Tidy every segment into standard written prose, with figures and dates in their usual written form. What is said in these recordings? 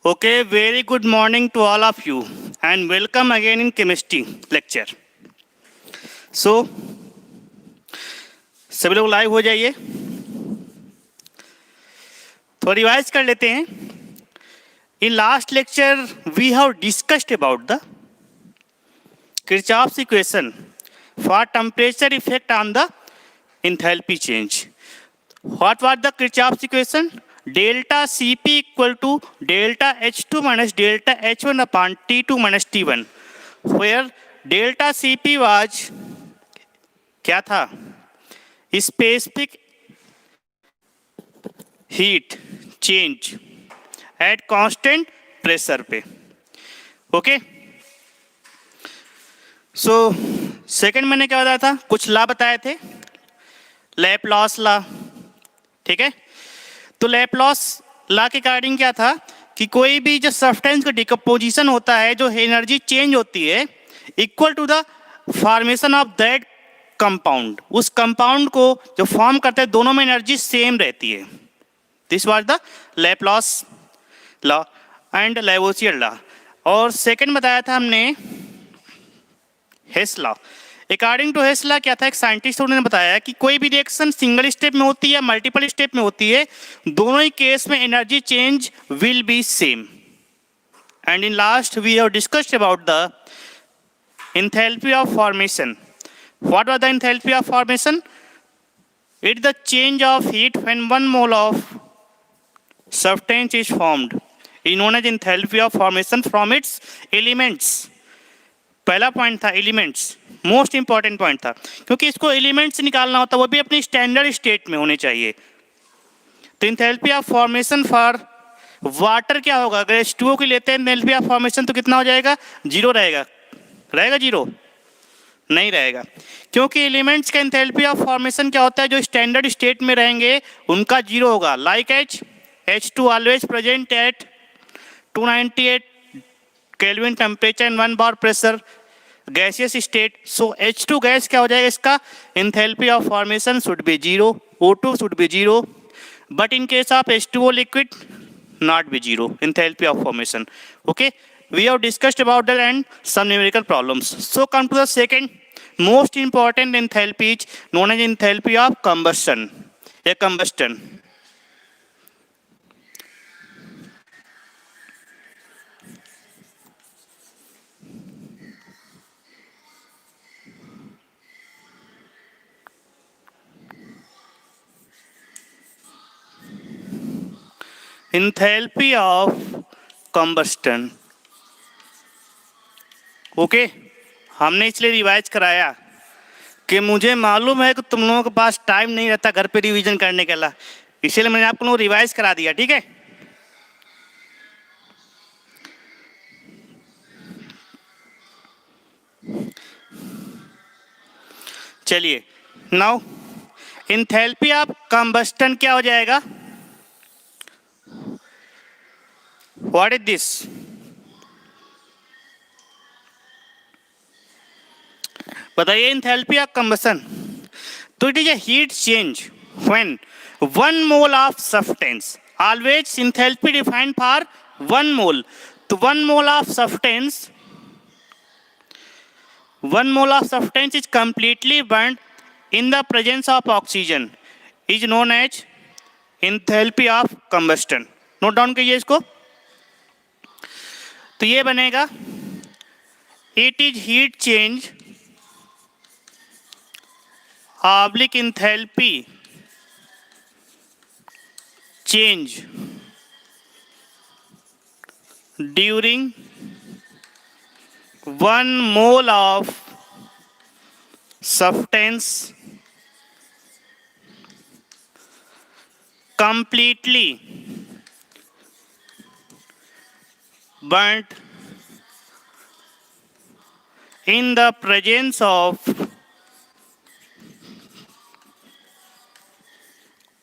Okay, very good morning to all of you and welcome again in chemistry lecture. So, सभी लोग live हो जाइए। तो revise कर लेते हैं। In last lecture we have discussed about the Kirchhoff's equation for temperature effect on the enthalpy change. What was the Kirchhoff's equation? Delta Cp equal to delta H2 minus delta H1 upon T2 minus T1, where delta Cp was क्या था? Specific heat change at constant pressure पे. Okay, so second मैंने क्या बताया था? कुछ law बताए थे, लैप्लास लॉ, ठीक है। तो लैप्लास लॉ के अकॉर्डिंग क्या था कि कोई भी जो सब्सटेंस का डिकम्पोजिशन होता है, जो एनर्जी चेंज होती है, equal to the formation of that compound, उस कंपाउंड को जो फॉर्म करते हैं दोनों में एनर्जी सेम रहती है। This was the Laplace law and Lavoisier law. और सेकंड बताया था हमने Hess law. According to Hess law क्या था, एक साइंटिस्ट ने बताया कि कोई भी रिएक्शन सिंगल स्टेप में होती है, मल्टीपल स्टेप में होती है, दोनों ही केस में energy change will be same. And in last we have discussed about the enthalpy of formation. What was the enthalpy of formation? It is the change of heat when 1 mole of substance is formed. It is known as enthalpy of formation from its elements. पहला point था elements, most important point था, क्योंकि इसको elements निकालना होता है, वो भी अपनी स्टैंडर्ड स्टेट में होने चाहिए। तो enthalpy of formation for water क्या होगा? अगर H2O की लेते हैं एंथैल्पी ऑफ फॉर्मेशन तो कितना हो जाएगा? जीरो रहेगा। रहेगा जीरो? नहीं रहेगा, क्योंकि एलिमेंट्स का एंथैल्पी ऑफ फॉर्मेशन क्या होता है, जो स्टैंडर्ड स्टेट में रहेंगे उनका जीरो होगा। Like H2 always present at 298 kelvin temperature and 1 bar pressure, gaseous state. So H2 gas क्या हो जाएगा? इसका enthalpy of formation should be zero, O2 should be zero, but in case of H2O liquid not be zero enthalpy of formation. Okay, we have discussed about that and some numerical problems. So come to the second most important enthalpy, known as enthalpy of combustion. A combustion. Enthalpy of combustion. Okay, हमने इसलिए revise कराया कि मुझे मालूम है कि तुम लोगों के पास टाइम नहीं रहता घर पे रिवीजन करने के लिए, इसीलिए मैंने आप लोगों को रिवाइज करा दिया, ठीक है। चलिए, नाउ एंथैल्पी ऑफ कंबस्टन क्या हो जाएगा? What is this? बताइए एंथैल्पी ऑफ कंबस्टन। तो it is a heat change when 1 mole of substance, always enthalpy defined for 1 mole. तो 1 mole of substance, 1 mole of substance is completely burned in the presence of oxygen is known as enthalpy of combustion. Note down कीजिए इसको। तो ये बनेगा it is heat change oblique enthalpy change during 1 mole of substance completely burnt in the presence of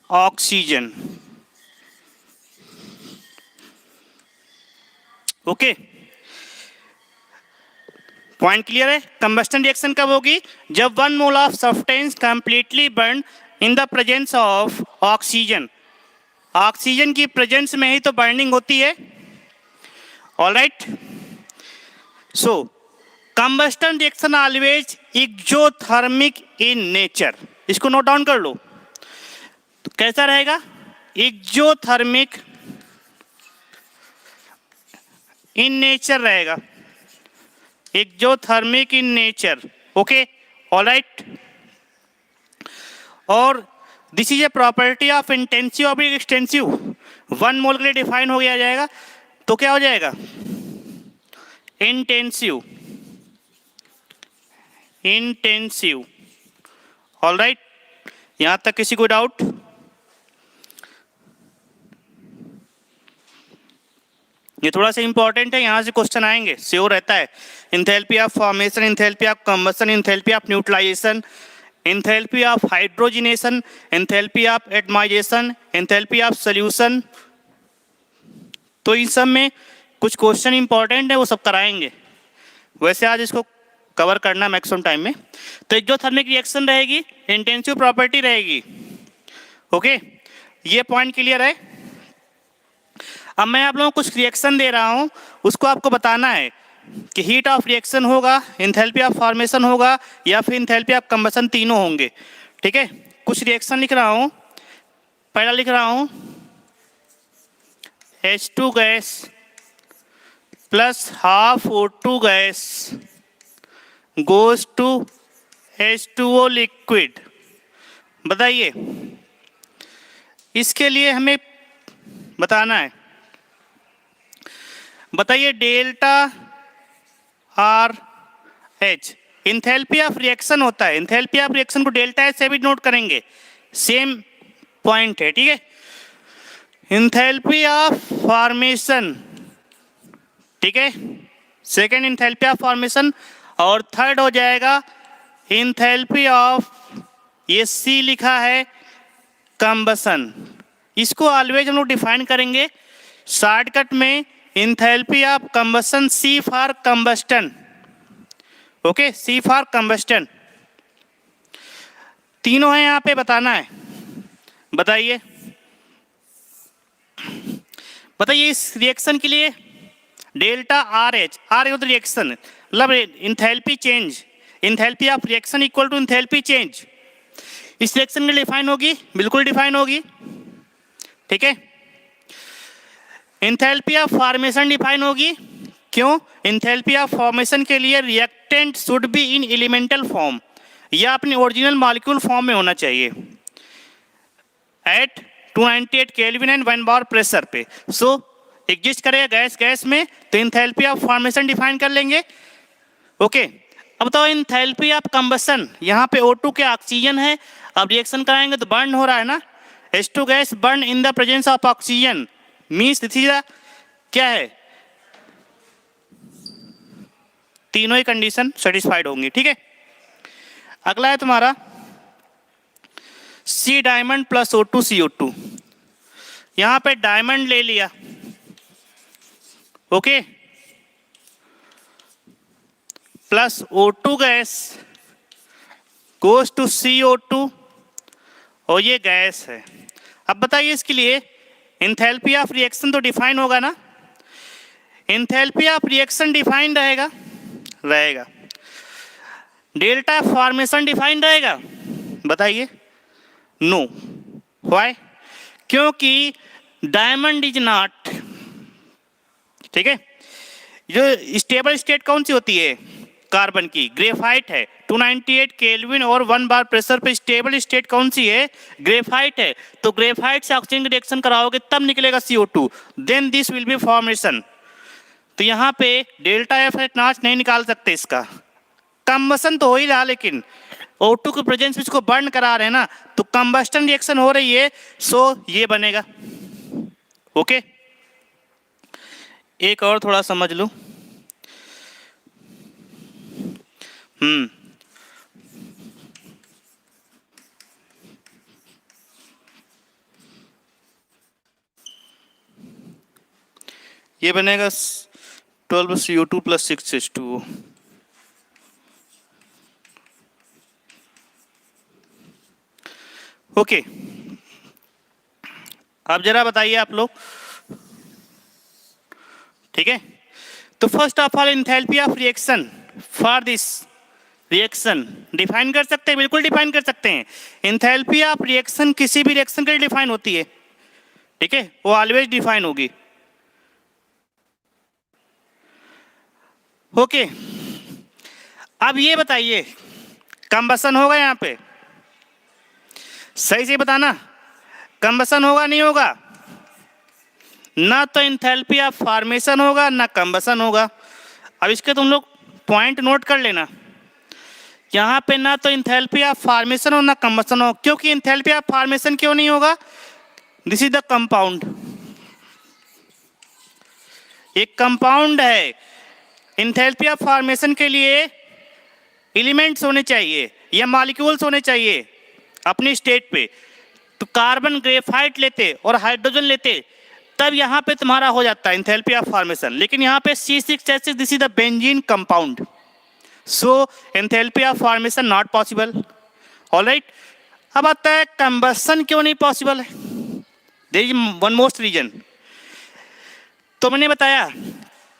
oxygen. Okay, point clear है? Combustion reaction कब होगी? जब 1 mole of substance completely burn in the presence of oxygen. Oxygen की presence में ही तो burning होती है। All right. So combustion reaction always exothermic in nature. इसको नोट डाउन कर लो. तो कैसा रहेगा? एक्सोथर्मिक इन नेचर रहेगा. Exothermic in nature. Okay, all right. और this is a property of intensive और एक्सटेंसिव. 1 मोल के लिए डिफाइन हो गया जाएगा. तो क्या हो जाएगा? इंटेंसिव. इंटेंसिव. All right. यहां तक किसी को डाउट? ये थोड़ा सा इंपॉर्टेंट है, यहां से क्वेश्चन आएंगे, श्योर रहता है. Enthalpy of formation, enthalpy of combustion, enthalpy of neutralisation, enthalpy of hydrogenation, enthalpy of atomisation, enthalpy of solution. तो इन सब में कुछ क्वेश्चन इंपॉर्टेंट है, वो सब कराएंगे. वैसे आज इसको कवर करना मैक्सिमम टाइम में. तो एक्सोथर्मिक रिएक्शन रहेगी, इंटेंसिव प्रॉपर्टी रहेगी. ओके, ये पॉइंट क्लियर है. अब मैं आप लोगों को कुछ रिएक्शन दे रहा हूं, उसको आपको बताना है कि हीट ऑफ रिएक्शन होगा, इंथैल्पी ऑफ फॉर्मेशन होगा, या फिर इंथैल्पी ऑफ कंबशन, तीनों होंगे. ठीक है, कुछ रिएक्शन लिख रहा हूं. पहला लिख रहा हूं H2 gas plus half O2 gas goes to H2O liquid. बताइए, इसके लिए हमें बताना है. बताइए delta R H enthalpy of reaction होता है. इंथैल्पी ऑफ रिएक्शन को डेल्टा एच से भी नोट करेंगे, सेम पॉइंट है. ठीक है, इंथैल्पी ऑफ फॉर्मेशन. ठीक है, सेकेंड इंथैल्पी ऑफ फॉर्मेशन. और थर्ड हो जाएगा इंथैल्पी ऑफ, ये सी लिखा है, कंबशन. इसको ऑलवेज हम लोग डिफाइन करेंगे शॉर्टकट में. Enthalpy of combustion, C for combustion. Okay, C for combustion. तीनों है यहां पे, बताना है. बताइए बताइए इस रिएक्शन के लिए delta R H. R H reaction मतलब enthalpy change. Enthalpy of reaction equal to enthalpy change. इस रिएक्शन में डिफाइन होगी, बिल्कुल डिफाइन होगी. ठीक है, इंथैल्पी ऑफ फॉर्मेशन डिफाइन होगी. क्यों? इंथैल्पी ऑफ फॉर्मेशन के लिए reactant should be in elemental form, या अपने ओरिजिनल मॉलिक्यूल फॉर्म में होना चाहिए at 298 Kelvin and 1 bar pressure पे. सो एग्जिस्ट करेगा गैस गैस में, तो इंथैल्पी ऑफ फॉर्मेशन डिफाइन कर लेंगे. ओके, अब बताओ इंथैल्पी ऑफ कंबशन. यहाँ पे O2 के ऑक्सीजन है, अब रिएक्शन कराएंगे तो बर्न हो रहा है ना. H2 gas burn in the presence of oxygen, means क्या है, तीनों ही कंडीशन सेटिस्फाइड होंगी. ठीक है, अगला है तुम्हारा सी डायमंड प्लस O2 CO2. यहां पे डायमंड ले लिया. Okay, plus O2 gas goes to CO2, और ये गैस है. अब बताइए इसके लिए इंथैल्पी ऑफ रिएक्शन तो डिफाइन होगा ना. इंथैल्पी ऑफ रिएक्शन डिफाइन रहेगा. डेल्टा फॉर्मेशन डिफाइन रहेगा. बताइए. नो. व्हाई? क्योंकि डायमंड इज नॉट. ठीक है, जो स्टेबल स्टेट कौन सी होती है कार्बन की? ग्रेफाइट है. 298 केल्विन और 1 बार प्रेशर पे स्टेबल स्टेट कौन सी है? ग्रेफाइट है. तो ग्रेफाइट से ऑक्सीजन की रिएक्शन कराओगे तब निकलेगा CO2, then this will be formation. तो यहाँ पे डेल्टा एफ नॉट नहीं निकाल सकते इसका. कंबशन तो हो ही रहा, लेकिन O2 के प्रेजेंस में इसको बर्न करा रहे हैं ना, तो कंबस्टन रिएक्शन हो रही है. सो ये बनेगा. ओके, एक और थोड़ा समझ लो. ये बनेगा 12 CO2 प्लस 6 H2O. ओके, अब जरा बताइए आप लोग. ठीक है, तो first of all enthalpy of reaction for this reaction define कर सकते हैं, बिल्कुल डिफाइन कर सकते हैं। एंथैल्पी ऑफ रिएक्शन किसी भी रिएक्शन के लिए डिफाइन होती है, ठीक है, वो ऑलवेज डिफाइन होगी। ओके, अब ये बताइए कंबसन होगा यहाँ पे, सही से बताना, कंबसन होगा नहीं होगा? ना तो एंथैल्पी ऑफ फॉर्मेशन होगा ना कंबसन होगा। अब इसके तुम लोग पॉइंट नोट कर लेना, यहाँ पे ना तो एंथैल्पी ऑफ फॉर्मेशन हो ना कंबसन हो। क्योंकि एंथैल्पी ऑफ फॉर्मेशन क्यों नहीं होगा? दिस इज द कंपाउंड, एक कंपाउंड है। एंथैल्पी ऑफ फॉर्मेशन के लिए एलिमेंट्स होने चाहिए या मॉलिक्यूल्स होने चाहिए अपनी स्टेट पे। तो कार्बन ग्रेफाइट लेते और हाइड्रोजन लेते तब यहाँ पे तुम्हारा हो जाता है एंथैल्पी ऑफ फॉर्मेशन। लेकिन यहाँ पे C6H6 this is the benzene compound, so enthalpy of formation not possible. Alright, अब आता है कंबसन क्यों नहीं पॉसिबल है। There is one most reason. तो मैंने बताया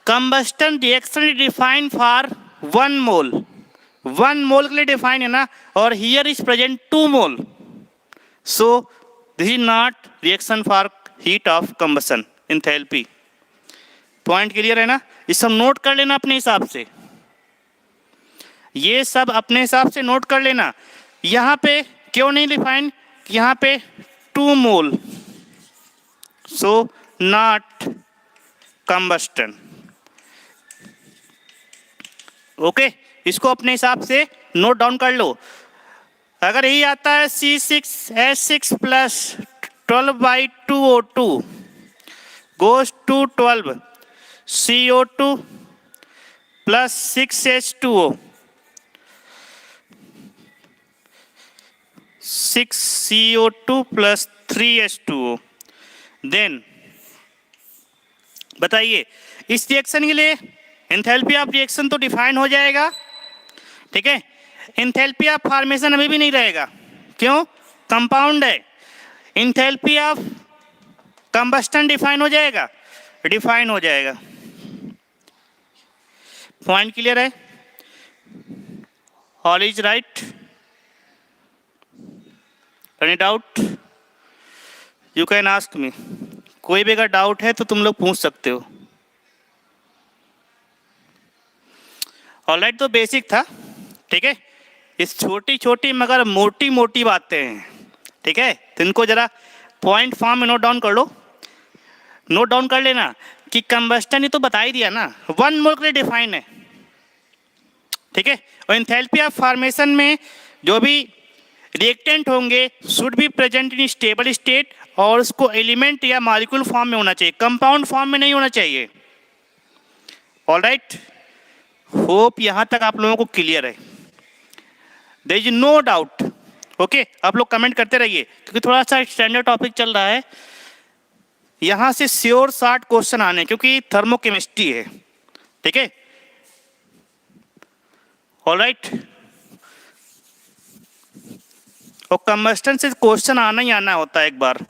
combustion reaction defined for 1 mole, 1 mole के लिए डिफाइन है ना, और here is present 2 mole, so this is not reaction for heat of combustion enthalpy. Point clear है ना? ये सब नोट कर लेना अपने हिसाब से, ये सब अपने हिसाब से नोट कर लेना। यहाँ पे क्यों नहीं डिफाइन? यहाँ पे 2 mole, so not combustion. Okay, इसको अपने हिसाब से नोट डाउन कर लो। अगर यही आता है C6H6 plus 12/2O2 goes to 12 CO2 plus 6H2O, 6 CO2 plus 3H2O। Then बताइए इस रिएक्शन के लिए एंथैल्पी ऑफ रिएक्शन तो डिफाइन हो जाएगा, ठीक है। एंथैल्पी ऑफ फॉर्मेशन अभी भी नहीं रहेगा, क्यों? कंपाउंड है। एंथैल्पी ऑफ कंबस्टन डिफाइन हो जाएगा, डिफाइन हो जाएगा। पॉइंट क्लियर है? All is right? Any doubt? You can ask me. कोई भी अगर डाउट है तो तुम लोग पूछ सकते हो। ऑलराइट, तो बेसिक था, ठीक है। इस छोटी छोटी मगर मोटी मोटी बातें हैं, ठीक है, तो इनको जरा पॉइंट फॉर्म में नोट डाउन कर लो। नोट डाउन कर लेना कि कंबस्टन ही तो बता ही दिया ना, 1 मोल के लिए डिफाइन है, ठीक है। और एंथैल्पी ऑफ फॉर्मेशन में जो भी रिएक्टेंट होंगे should be present in stable state, और उसको एलिमेंट या मॉलिक्यूल फॉर्म में होना चाहिए, कंपाउंड फॉर्म में नहीं होना चाहिए। ऑलराइट, होप यहाँ तक आप लोगों को क्लियर है। There is no doubt. Okay, आप लोग कमेंट करते रहिए क्योंकि थोड़ा सा स्टैंडर्ड टॉपिक चल रहा है, यहाँ से श्योर 60 क्वेश्चन आने, क्योंकि थर्मोकेमिस्ट्री है, ठीक है। ऑलराइट, और कंबस्टन से क्वेश्चन आना ही आना होता है एक बार,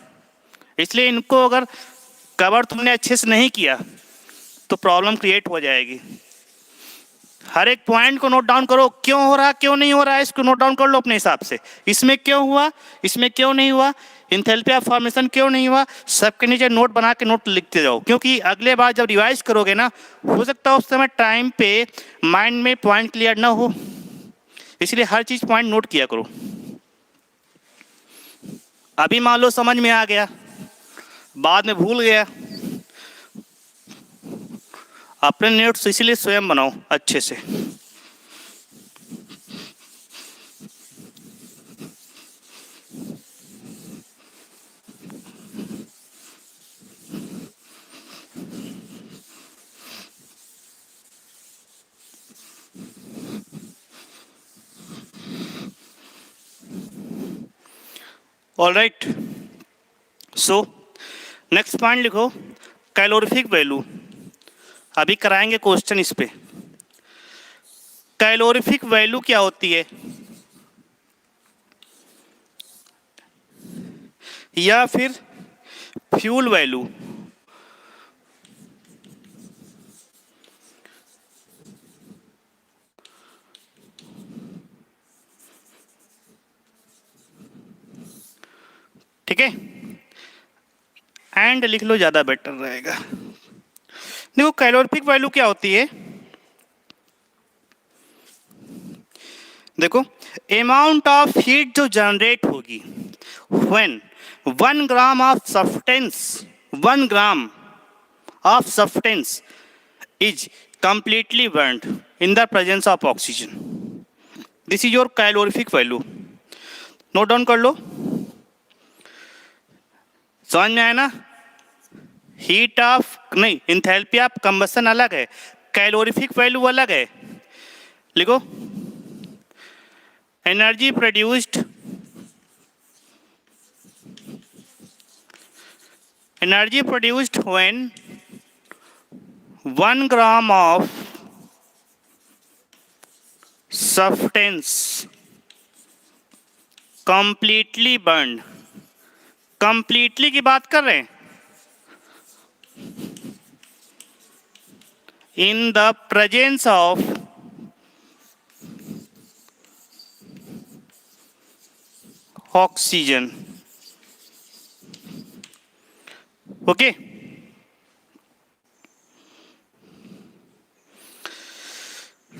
इसलिए इनको अगर कवर तुमने अच्छे से नहीं किया तो प्रॉब्लम क्रिएट हो जाएगी। हर एक पॉइंट को नोट डाउन करो, क्यों हो रहा क्यों नहीं हो रहा है, इसको नोट डाउन कर लो अपने हिसाब से। इसमें क्यों हुआ, इसमें क्यों नहीं हुआ, एंथैल्पी ऑफ फॉर्मेशन क्यों नहीं हुआ, सबके नीचे नोट बना के नोट लिखते जाओ। क्योंकि अगले बार जब रिवाइज करोगे ना, हो सकता है उस समय टाइम पे माइंड में पॉइंट क्लियर ना हो, इसलिए हर चीज पॉइंट नोट किया करो। अभी मान लो समझ में आ गया, बाद में भूल गया, अपने नोट्स इसीलिए स्वयं बनाओ अच्छे से। ऑलराइट, सो नेक्स्ट पॉइंट लिखो, कैलोरीफिक वैल्यू। अभी कराएंगे क्वेश्चन इस पे। कैलोरीफिक वैल्यू क्या होती है, या फिर फ्यूल वैल्यू। एंड लिख लो, ज़्यादा बेटर रहेगा। देखो कैलोरीफिक वैल्यू क्या होती है, देखो अमाउंट ऑफ हीट जो जनरेट होगी when 1 gram of substance 1 gram of substance is completely burned in the presence of oxygen, this is your calorific value. Note down कर लो, समझ में आया ना। हीट ऑफ नहीं, इंथैल्पी ऑफ कंबशन अलग है, कैलोरीफिक वैल्यू अलग है। लिखो energy produced when 1 gram of substance completely burned, completely की बात कर रहे हैं, इन the presence of oxygen. Okay,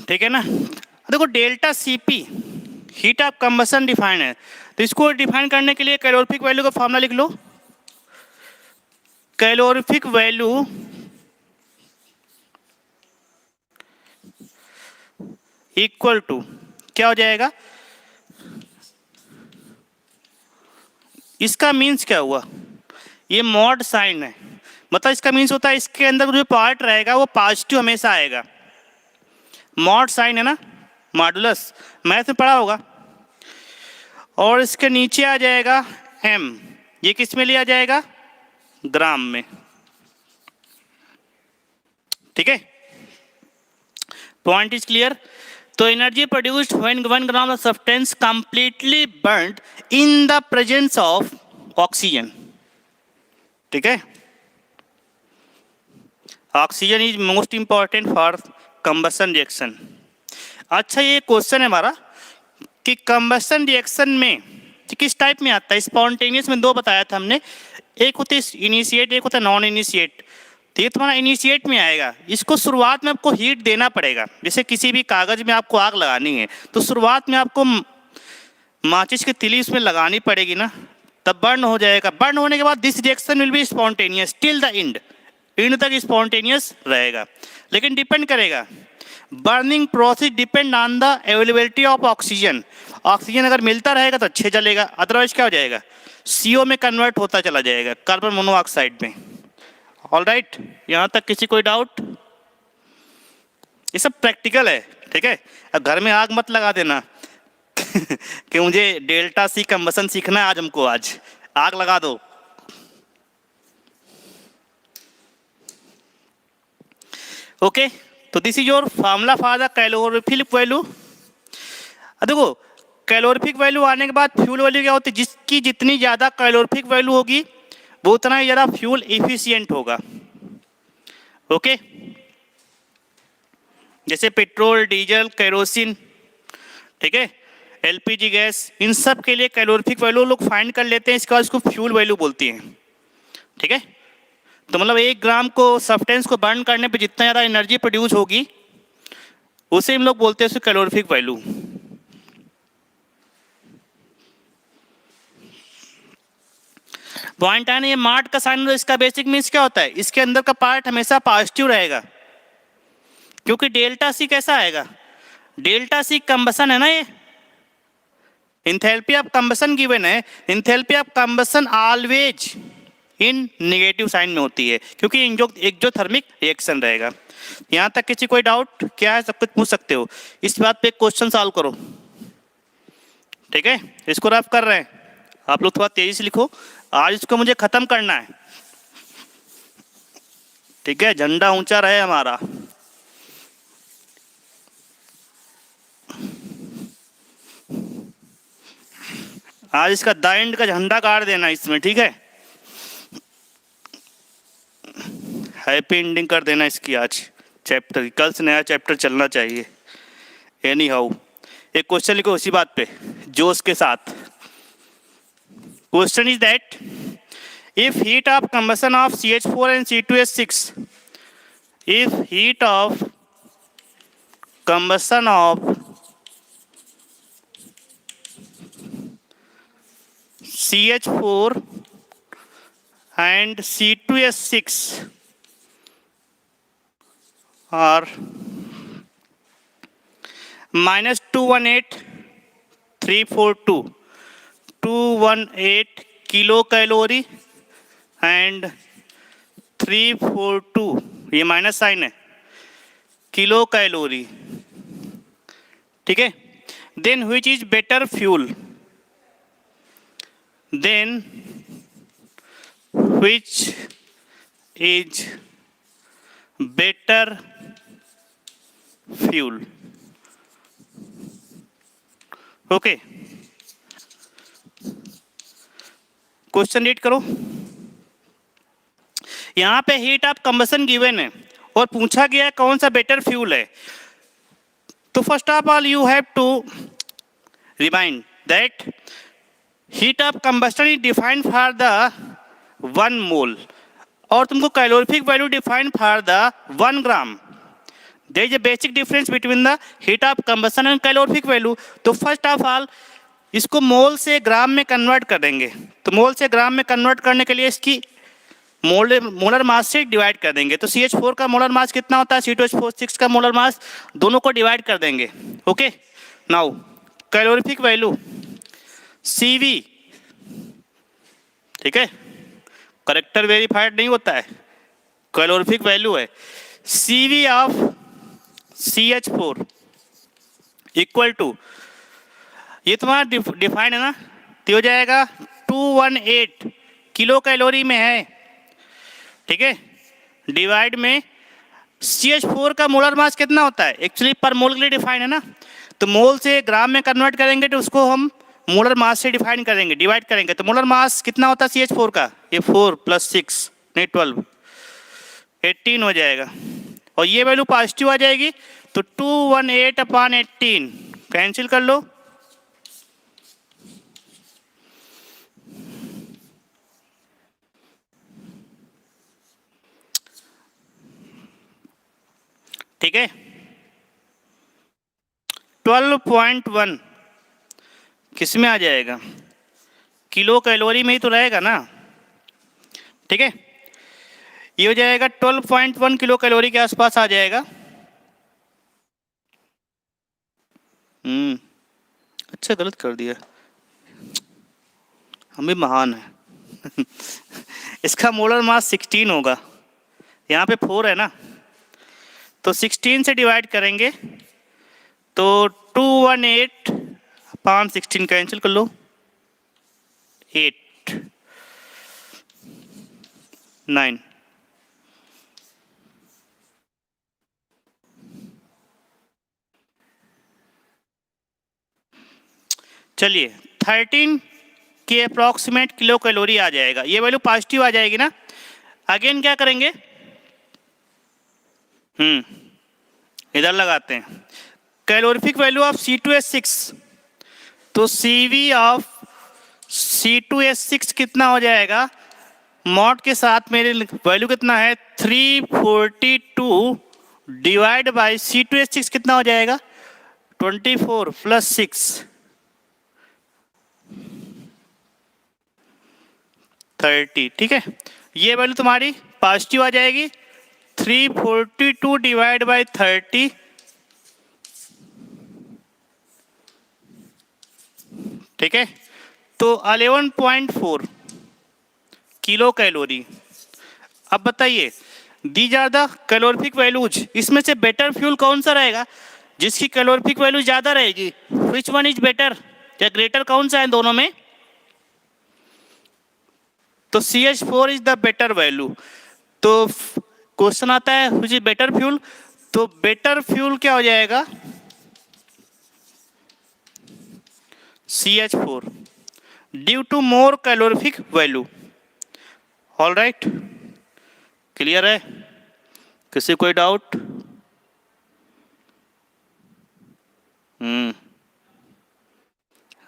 ठीक है ना। देखो delta CP heat of combustion define है, तो इसको डिफाइन करने के लिए कैलोरीफिक वैल्यू का फॉर्मूला लिख लो। कैलोरीफिक वैल्यू इक्वल टू क्या हो जाएगा, इसका मीन्स क्या हुआ, ये मॉड साइन है, मतलब इसका मीन्स होता है इसके अंदर जो पार्ट रहेगा वो पॉजिटिव हमेशा आएगा। मॉड साइन है ना, मॉडुलस, मैथ में पढ़ा होगा। और इसके नीचे आ जाएगा m, ये किस में लिया जाएगा, ग्राम में, ठीक है। Point is clear. तो energy produced when 1 gram of substance completely burned in the presence of oxygen, ठीक है। Oxygen is most important for combustion reaction. अच्छा ये क्वेश्चन है हमारा कि कंबशन रिएक्शन में किस टाइप में आता है, स्पॉन्टेनियस में दो बताया था हमने, एक होते है इनिशिएट, एक होता है नॉन इनिशिएट। तो ये तुम्हारा इनिशिएट में आएगा, इसको शुरुआत में आपको हीट देना पड़ेगा। जैसे किसी भी कागज में आपको आग लगानी है तो शुरुआत में आपको माचिस की तिली उसमें लगानी पड़ेगी ना, तब बर्न हो जाएगा। बर्न होने के बाद this reaction will be spontaneous till the end, and तक स्पॉन्टेनियस रहेगा। लेकिन डिपेंड करेगा, burning process depend on the availability of oxygen. Oxygen अगर मिलता रहेगा तो अच्छे चलेगा, अदरवाइज क्या हो जाएगा, CO में कन्वर्ट होता चला जाएगा, कार्बन मोनोऑक्साइड में। ऑल राइट, यहाँ तक किसी कोई डाउट? ये सब प्रैक्टिकल है, ठीक है। अब घर में आग मत लगा देना कि मुझे डेल्टा सी कंबशन सीखना है आज, हमको आज आग लगा दो। ओके, तो this is your formula for the calorific value. देखो कैलोरीफिक वैल्यू आने के बाद फ्यूल वैल्यू क्या होती है, जिसकी जितनी ज़्यादा कैलोरीफिक वैल्यू होगी वो उतना ही ज़्यादा फ्यूल इफिशियंट होगा। ओके, जैसे पेट्रोल, डीजल, केरोसिन, ठीक है, LPG गैस, इन सब के लिए कैलोरीफिक वैल्यू लोग फाइंड कर लेते हैं, इसके बाद इसको फ्यूल वैल्यू बोलती हैं, ठीक है। तो मतलब 1 ग्राम को सब्सटेंस को बर्न करने पे जितना ज़्यादा एनर्जी प्रोड्यूस होगी उसे हम लोग बोलते हैं कैलोरीफिक वैल्यू। पॉइंट है ना, ये मार्ट का साइन, इसका बेसिक मीन्स क्या होता है, इसके अंदर का पार्ट हमेशा पॉजिटिव रहेगा, क्योंकि डेल्टा सी कैसा आएगा, डेल्टा सी कंबशन है ना, ये इंथैल्पी ऑफ कंबशन गिवन है, enthalpy of combustion always in negative sign में होती है, क्योंकि एक्सोथर्मिक रिएक्शन रहेगा। यहाँ तक किसी कोई डाउट क्या है, सब कुछ पूछ सकते हो। इस बात पे एक क्वेश्चन सॉल्व करो, ठीक है। इसको रफ कर रहे हैं आप लोग, थोड़ा तेजी से लिखो, आज इसको मुझे खत्म करना है, ठीक है। झंडा ऊंचा रहे हमारा। आज इसका दाइंड का झंडा गाड़ देना इसमें, ठीक है। हैप्पी एंडिंग कर देना इसकी आज चैप्टर की, कल से नया चैप्टर चलना चाहिए। एनी हाउ एक क्वेश्चन लिखो उसी बात पे जोश के साथ। Question is that if heat of combustion of CH4 and C2H6, if heat of combustion of CH4 and C2H6 are minus 218,342, 218 kilo calorie and 342, ये माइनस साइन है, किलो कैलोरी, ठीक है। Then which is better fuel, then which is better fuel, okay. Question read करो। यहां पे heat of combustion given है और पूछा गया कौन सा बेटर फ्यूल है। तो first of all you have to remind that heat of combustion is defined for the 1 mole और तुमको calorific value defined for the 1 gram. There is a basic difference between the heat of combustion and calorific value. तो first of all इसको mole से ग्राम में convert कर देंगे। तो मोल से ग्राम में कन्वर्ट करने के लिए इसकी मोलर मास से डिवाइड कर देंगे। तो CH4 का मोलर मास कितना होता है, C2H6 का मोलर मास, दोनों को डिवाइड कर देंगे, okay. Now calorific value CV, ठीक है, करेक्टर वेरीफाइड नहीं होता है, कैलोरीफिक वैल्यू है। CV of CH4 equal to, ये तुम्हारा डिफाइंड है ना, तो हो जाएगा 218 किलो कैलोरी में है, ठीक है, डिवाइड में CH4 का मोलर मास कितना होता है, एक्चुअली पर मोल के लिए डिफाइन है ना, तो मोल से ग्राम में कन्वर्ट करेंगे तो उसको हम मोलर मास से डिफाइन करेंगे, डिवाइड करेंगे। तो मोलर मास कितना होता है CH4 का, ये 4 + 6 नहीं 12 18 हो जाएगा और ये वैल्यू पॉजिटिव आ जाएगी। तो 218/18 कैंसिल कर लो, ठीक है। 12.1 किस में आ जाएगा, किलो कैलोरी में ही तो रहेगा ना, ठीक है। ये हो जाएगा 12.1 किलो कैलोरी के आसपास आ जाएगा। अच्छा गलत कर दिया, हम भी महान है। इसका मोलर मास 16 होगा, यहाँ पे 4 है ना, तो 16 से डिवाइड करेंगे तो 218/16 कैंसिल कर लो, 8 9 चलिए 13 के अप्रॉक्सीमेट किलो कैलोरी आ जाएगा। ये वैल्यू पॉजिटिव आ जाएगी ना। अगेन क्या करेंगे, इधर लगाते हैं कैलोरीफिक वैल्यू ऑफ C2H6, तो CV ऑफ C2H6 कितना हो जाएगा, मॉड के साथ मेरे वैल्यू कितना है 342 डिवाइड बाई C2H6 कितना हो जाएगा 24 + 6 30, ठीक है। ये वैल्यू तुम्हारी पॉजिटिव आ जाएगी, 342 डिवाइड बाई 30, ठीक है। तो 11.4 किलो कैलोरी। अब बताइए these are the calorific values, इसमें से बेटर फ्यूल कौन सा रहेगा, जिसकी कैलोरीफिक वैल्यू ज्यादा रहेगी, विच वन इज बेटर, या ग्रेटर कौन सा है दोनों में। तो CH4 is the better value. तो क्वेश्चन आता है विच इज बेटर फ्यूल, तो बेटर फ्यूल क्या हो जाएगा CH4 due to more calorific value. All right, clear है, किसी कोई डाउट।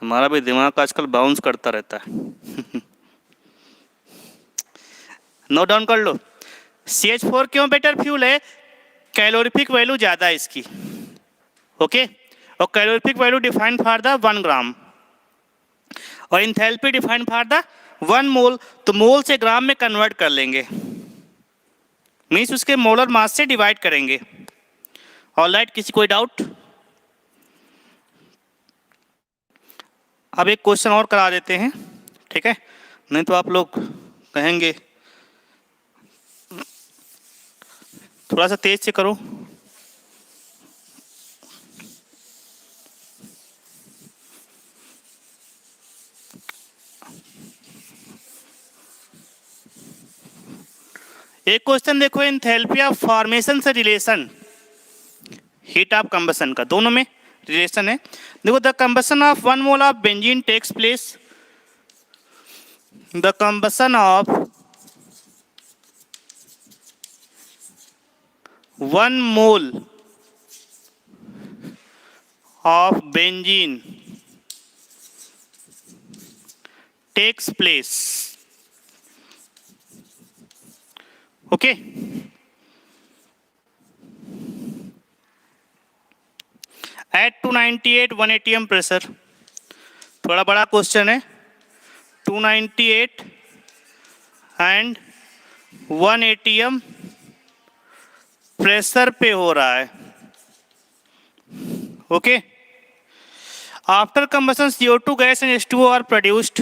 हमारा भी दिमाग आजकल बाउंस करता रहता है। नोट डाउन कर लो। CH4 क्यों बेटर फ्यूल है? कैलोरीफिक वैल्यू ज़्यादा है इसकी, ओके। और calorific value define for the 1 ग्राम और enthalpy define for the 1 mole. तो मोल से ग्राम में कन्वर्ट कर लेंगे, मीन्स उसके मोलर मास से डिवाइड करेंगे। ऑलराइट, किसी कोई डाउट? अब एक क्वेश्चन और करा देते हैं, ठीक है, नहीं तो आप लोग कहेंगे थोड़ा सा तेज से करो। एक क्वेश्चन देखो, एंथैल्पी ऑफ फॉर्मेशन से रिलेशन हीट ऑफ कंबशन का, दोनों में रिलेशन है। देखो, the combustion of 1 mole of benzene takes place, the combustion of 1 mole of benzene takes place, okay, at 298 1 atm pressure। थोड़ा बड़ा क्वेश्चन है, 298 एंड 1 atm प्रेशर पे हो रहा है, okay. After combustion, CO2 gas and H2O are produced.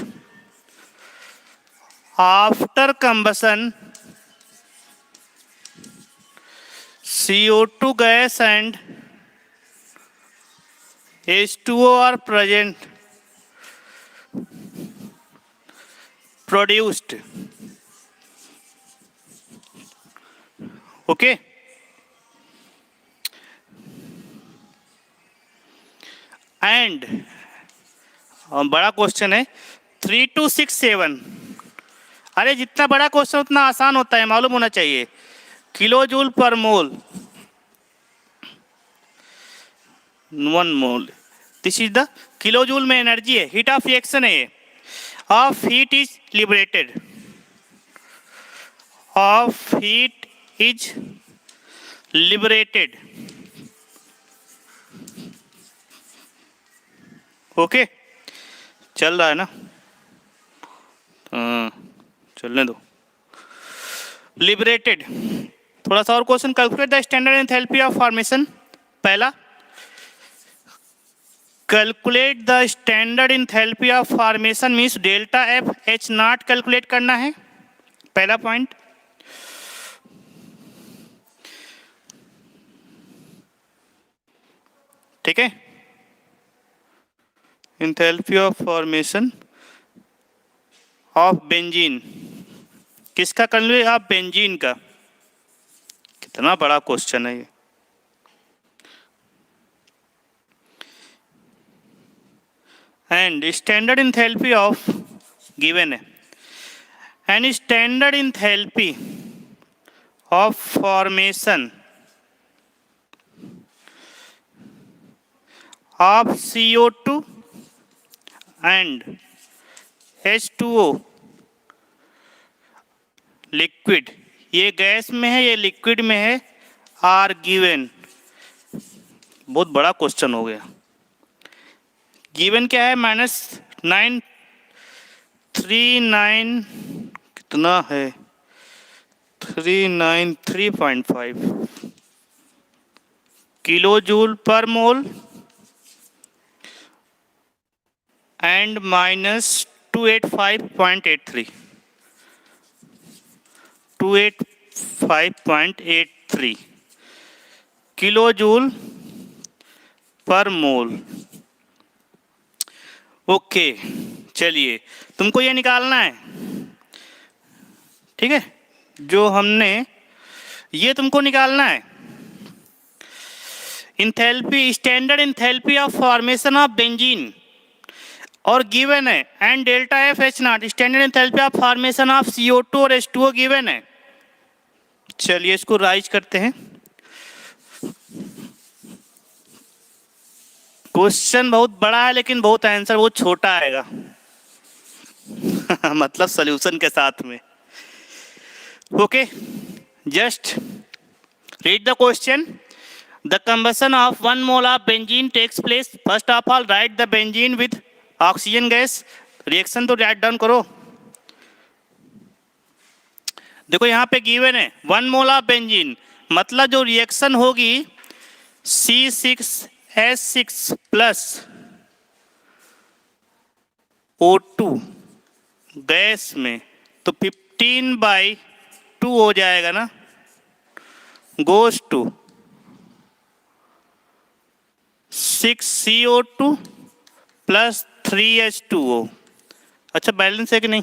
After combustion, CO2 gas and H2O are produced. Okay. And बड़ा question है 3267। अरे जितना बड़ा क्वेश्चन उतना आसान होता है, मालूम होना चाहिए। किलो जूल पर मोल, 1 मोल, this is the kilo joule में एनर्जी है, हीट ऑफ रिएक्शन है, of heat is liberated, of heat is liberated, okay. चल रहा है ना? चलने दो। लिबरेटेड। थोड़ा सा और question, calculate the standard enthalpy of formation. पहला, calculate the standard enthalpy of formation means delta F H not calculate करना है, पहला पॉइंट। ठीक है, enthalpy of formation of benzene, किसका कर लो आप? बेंजीन का। कितना बड़ा क्वेश्चन है ये। And standard enthalpy of given है, and standard enthalpy of formation of CO2 and H2O liquid, ये गैस में है, ये लिक्विड में है, आर गिवन। बहुत बड़ा क्वेश्चन हो गया। गिवन क्या है? -939 कितना है? 393.5 किलो जूल पर मोल एंड -285.83 285.83 किलो जूल पर मोल। ओके, चलिए तुमको ये निकालना है, ठीक है, जो हमने ये तुमको निकालना है। Enthalpy, standard enthalpy of formation of benzene और गिवन है, and delta F H not standard enthalpy of formation of CO2 और H2O गिवन है। चलिए इसको राइज करते हैं। क्वेश्चन बहुत बड़ा है लेकिन बहुत आंसर बहुत छोटा आएगा मतलब सॉल्यूशन के साथ में। Okay, just read the question. The combustion of 1 mole of benzene takes place. First of all, write the benzene with oxygen gas. Reaction तो राइट डाउन करो. देखो यहाँ पे गिवन है 1 मोल ऑफ बेंजीन, मतलब जो रिएक्शन होगी C6H6 प्लस O2 गैस में, तो 15/2 हो जाएगा ना, goes to 6CO2 plus 3H2O. अच्छा बैलेंस है कि नहीं?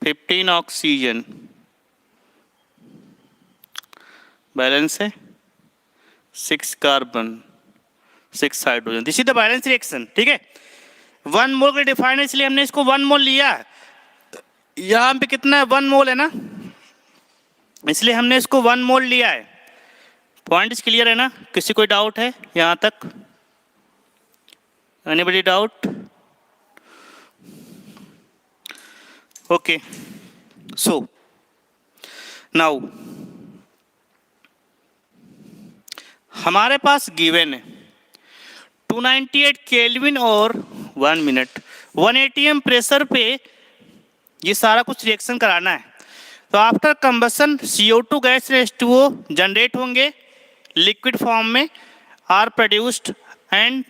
फिफ्टीन ऑक्सीजन बैलेंस है, 6 carbon 6 hydrogen. This is the balance reaction. ठीक है, 1 मोल का डिफाइन है इसलिए हमने इसको 1 मोल लिया. यहाँ पे कितना है? 1 मोल है ना, इसलिए हमने इसको 1 मोल लिया है. पॉइंट क्लियर है ना? किसी कोई डाउट है यहाँ तक? Anybody doubt? Okay, so now हमारे पास गिवन है 298 केल्विन और 1 मिनट 1 atm प्रेशर पे ये सारा कुछ रिएक्शन कराना है. तो after combustion CO2 gas H2O generate होंगे लिक्विड फॉर्म में, are produced and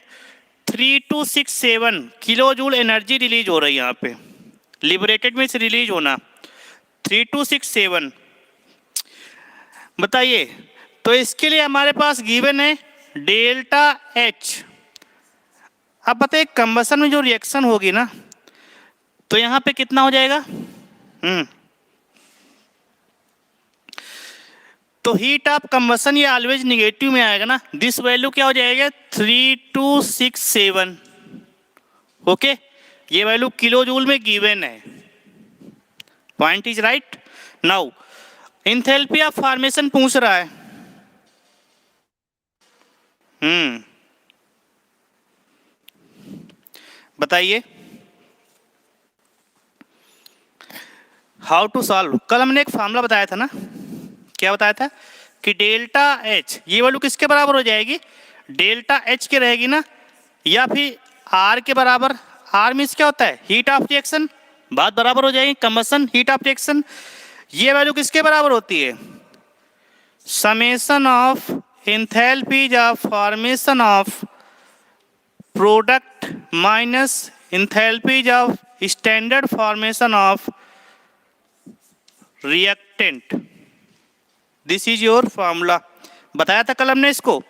3267 kilo joule energy release हो रही है. यहाँ पे लिबरेटेड में से रिलीज होना 3267. बताइए, तो इसके लिए हमारे पास गिवन है डेल्टा H. अब बताइए कंबसन में जो रिएक्शन होगी ना, तो यहाँ पे कितना हो जाएगा? तो हीट ऑफ कंबसन ये ऑलवेज निगेटिव में आएगा ना. दिस वैल्यू क्या हो जाएगा? 3267. ओके, ये वैल्यू किलो जूल में गिवन है. Point is right. Now enthalpy of formation पूछ रहा है. बताइए हाउ टू सॉल्व. कल हमने एक फॉर्मूला बताया था ना, क्या बताया था कि डेल्टा H ये वैल्यू किसके बराबर हो जाएगी? डेल्टा H के रहेगी ना, या फिर R के बराबर. R मीन्स क्या होता है? Heat of reaction. बात बराबर हो जाएगी, कंबसन हीट ऑफ रिएक्शन. ये वैल्यू किसके बराबर होती है? Summation of enthalpies of formation of product minus enthalpies of standard formation of reactant. This is your formula. बताया था कल हमने इसको.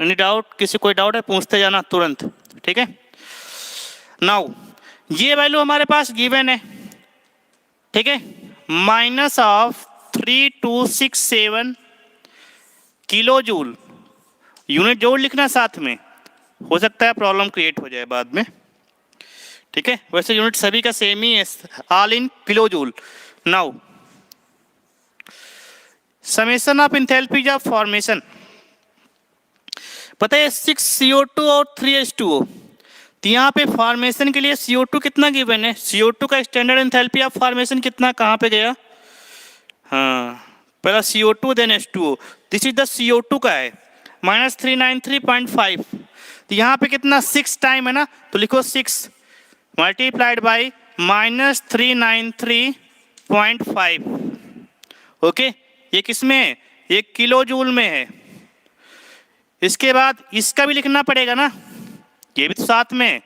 Any doubt? किसी कोई डाउट है पूछते जाना तुरंत. ठीक है, नाउ ये वैल्यू हमारे पास गिवन है. ठीक है, minus of 3267 kilo joule. Unit जोड़ लिखना साथ में, हो सकता है प्रॉब्लम क्रिएट हो जाए बाद में. ठीक है, वैसे यूनिट सभी का सेम ही है, all in kilo joule. Now summation of enthalpies of formation. पता है 6CO2 और 3H2O. तो यहाँ पे फॉर्मेशन के लिए CO2 कितना गिवन है? CO2 का स्टैंडर्ड एंथैल्पी ऑफ फॉर्मेशन कितना, कहाँ पे गया? हाँ, पहला CO2 then H2O. This is the CO2 का है -393.5. तो यहाँ पे कितना? 6 टाइम है ना, तो लिखो 6 मल्टीप्लाइड बाई -393.5. ओके, ये किस में है? ये किलो जूल में है. इसके बाद इसका भी लिखना पड़ेगा ना, ये भी तो साथ में,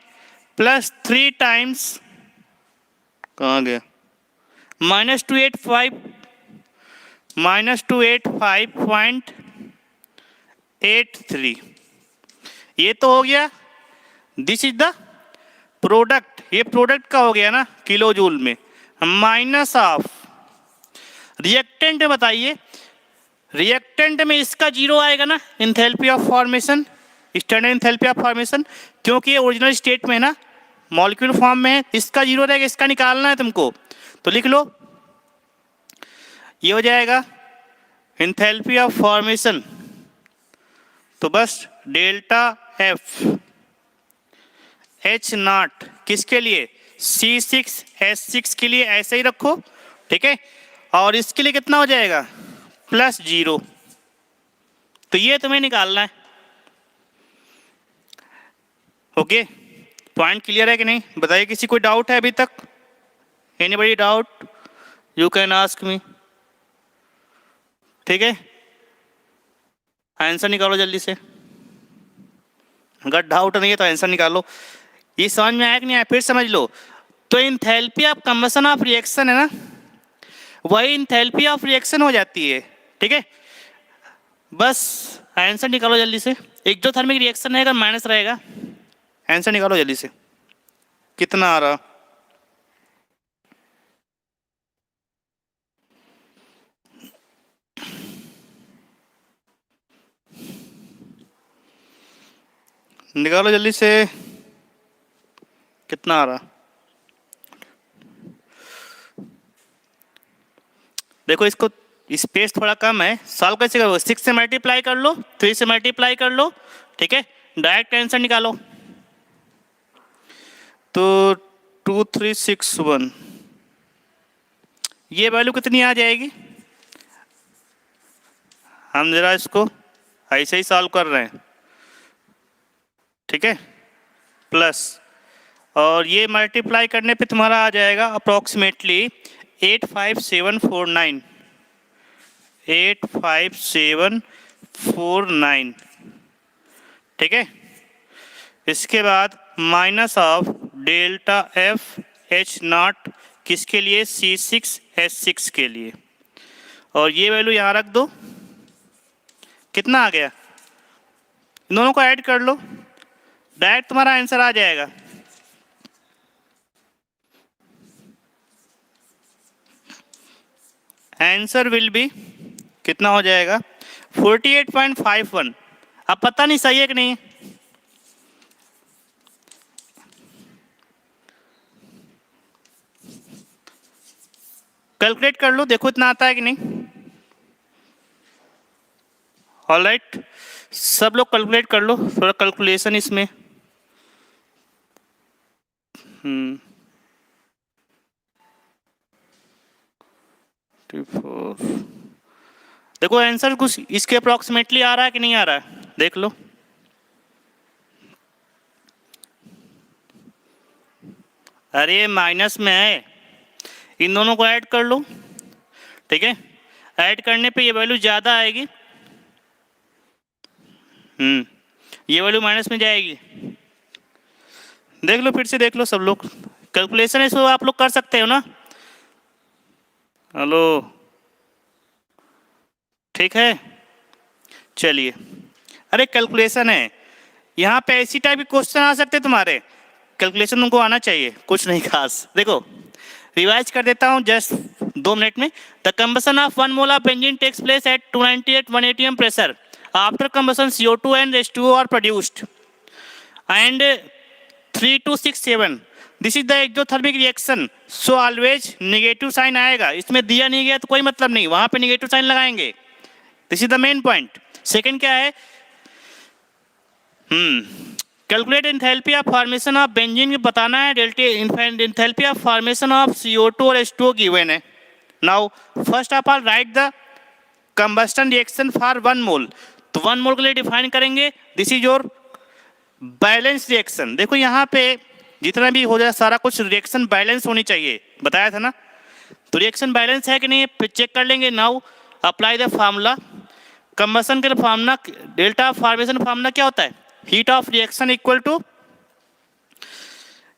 प्लस 3 टाइम्स, कहाँ गया? -285.83. ये तो हो गया. This is the product. ये प्रोडक्ट का हो गया ना किलो जूल में. Minus of reactant. बताइए रिएक्टेंट में इसका 0 आएगा ना, enthalpy of formation, standard enthalpy of formation, क्योंकि ये ओरिजिनल स्टेट में है ना, मॉलिक्यूल फॉर्म में है. इसका 0 रहेगा, इसका निकालना है तुमको, तो लिख लो. ये हो जाएगा एंथैल्पी ऑफ फॉर्मेशन. तो बस डेल्टा F H0 किसके लिए, C6H6 के लिए ऐसे ही रखो, ठीक है। और इसके लिए कितना हो जाएगा, +0। तो ये तुम्हें निकालना है। ओके, पॉइंट क्लियर है कि नहीं, बताइए किसी कोई डाउट है अभी तक? Anybody doubt, you can ask me, ठीक है। आंसर निकालो जल्दी से, अगर डाउट नहीं है तो आंसर निकालो। ये समझ में आया कि नहीं आया, फिर समझ लो। तो enthalpy of combustion of reaction है ना, वही इंथैल्पी ऑफ रिएक्शन हो जाती है, ठीक है। बस आंसर निकालो जल्दी से। एक्सोथर्मिक रिएक्शन रहेगा, माइनस रहेगा, आंसर निकालो जल्दी से, कितना आ रहा। निकालो जल्दी से, कितना आ रहा। देखो इसको स्पेस थोड़ा कम है, सॉल्व कैसे करो, 6 से मल्टीप्लाई कर लो, 3 से मल्टीप्लाई कर लो, ठीक है। डायरेक्ट आंसर निकालो। तो 2361, ये वैल्यू कितनी आ जाएगी, हम जरा इसको ऐसे ही सॉल्व कर रहे हैं, ठीक है। प्लस और ये मल्टीप्लाई करने पे तुम्हारा आ जाएगा अप्रॉक्सीमेटली 85749, 85749, ठीक है। इसके बाद माइनस ऑफ डेल्टा FH0 किसके लिए, C6H6 के लिए, और ये वैल्यू यहाँ रख दो। कितना आ गया, इन दोनों को ऐड कर लो, डायरेक्ट तुम्हारा आंसर आ जाएगा। आंसर विल बी, कितना हो जाएगा, 48.51। अब पता नहीं सही है कि नहीं, कैलकुलेट कर लो, देखो इतना आता है कि नहीं। ऑलराइट, सब लोग कैलकुलेट कर लो, थोड़ा कैलकुलेशन इसमें। देखो आंसर कुछ इसके अप्रॉक्सीमेटली आ रहा है कि नहीं आ रहा है, देख लो। अरे माइनस में है, इन दोनों को ऐड कर लो, ठीक है। ऐड करने पे ये वैल्यू ज़्यादा आएगी, ये वैल्यू माइनस में जाएगी। देख लो, फिर से देख लो सब लोग, कैलकुलेशन है, इसको आप लोग कर सकते हो ना। हेलो, ठीक है, चलिए। अरे कैलकुलेशन है, यहाँ पे ऐसी टाइप के क्वेश्चन आ सकते तुम्हारे, कैलकुलेशन तुमको आना चाहिए, कुछ नहीं खास। देखो रिवाइज कर देता हूँ जस्ट 2 मिनट में। The combustion of 1 mole of benzene takes place at 298 1 atm pressure. After combustion CO2 and H2O are produced and 3267, this is the exothermic reaction, so always negative sign आएगा। इसमें दिया नहीं गया तो कोई मतलब नहीं, वहां पे नेगेटिव साइन लगाएंगे। This is the main point. Second क्या है, calculate enthalpy of formation of benzene, बताना है delta enthalpy of formation of CO2 और H2O गिवन है। Now first of all right the combustion reaction for 1 mole. तो 1 mole के लिए define करेंगे, this is your balance reaction. देखो यहाँ पे जितना भी हो जाए सारा कुछ रिएक्शन बैलेंस होनी चाहिए, बताया था ना। तो रिएक्शन बैलेंस है कि नहीं फिर चेक कर लेंगे। Now apply the formula. Combustion के फार्मूला, डेल्टा फॉर्मेशन फार्मूला क्या होता है, heat of reaction equal to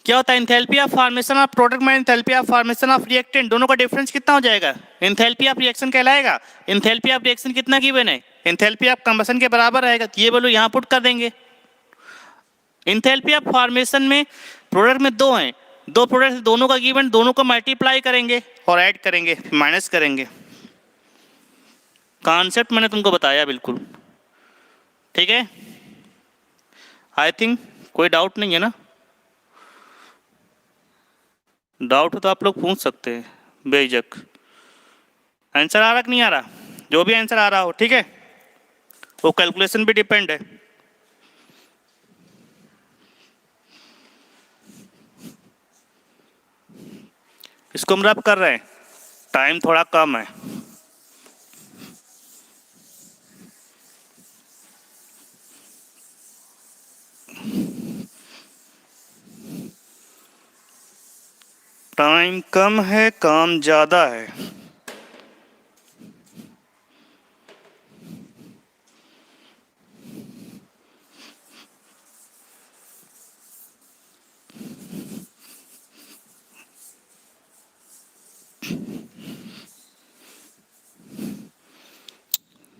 क्या होता है, enthalpy of formation of product में enthalpy of formation of reactant, दोनों का डिफरेंस कितना हो जाएगा, एंथैल्पी ऑफ रिएक्शन कहलाएगा। एंथैल्पी ऑफ रिएक्शन कितना गिवन है, एंथैल्पी ऑफ कंबस्टन के बराबर रहेगा, तो ये वैल्यू यहाँ पुट कर देंगे। एंथैल्पी ऑफ फॉर्मेशन में प्रोडक्ट में 2 हैं, 2 प्रोडक्ट, दोनों का गिवन, दोनों को मल्टीप्लाई करेंगे और ऐड करेंगे, माइनस करेंगे। कॉन्सेप्ट मैंने तुमको बताया बिल्कुल, ठीक है। आई थिंक कोई डाउट नहीं है ना, डाउट हो तो आप लोग पूछ सकते हैं बेझिझक। आंसर आ रहा कि नहीं आ रहा, जो भी आंसर आ रहा हो, ठीक है, वो कैलकुलेशन भी डिपेंड है। इसको हम रब कर रहे हैं, टाइम थोड़ा कम है। टाइम कम है, काम ज्यादा है।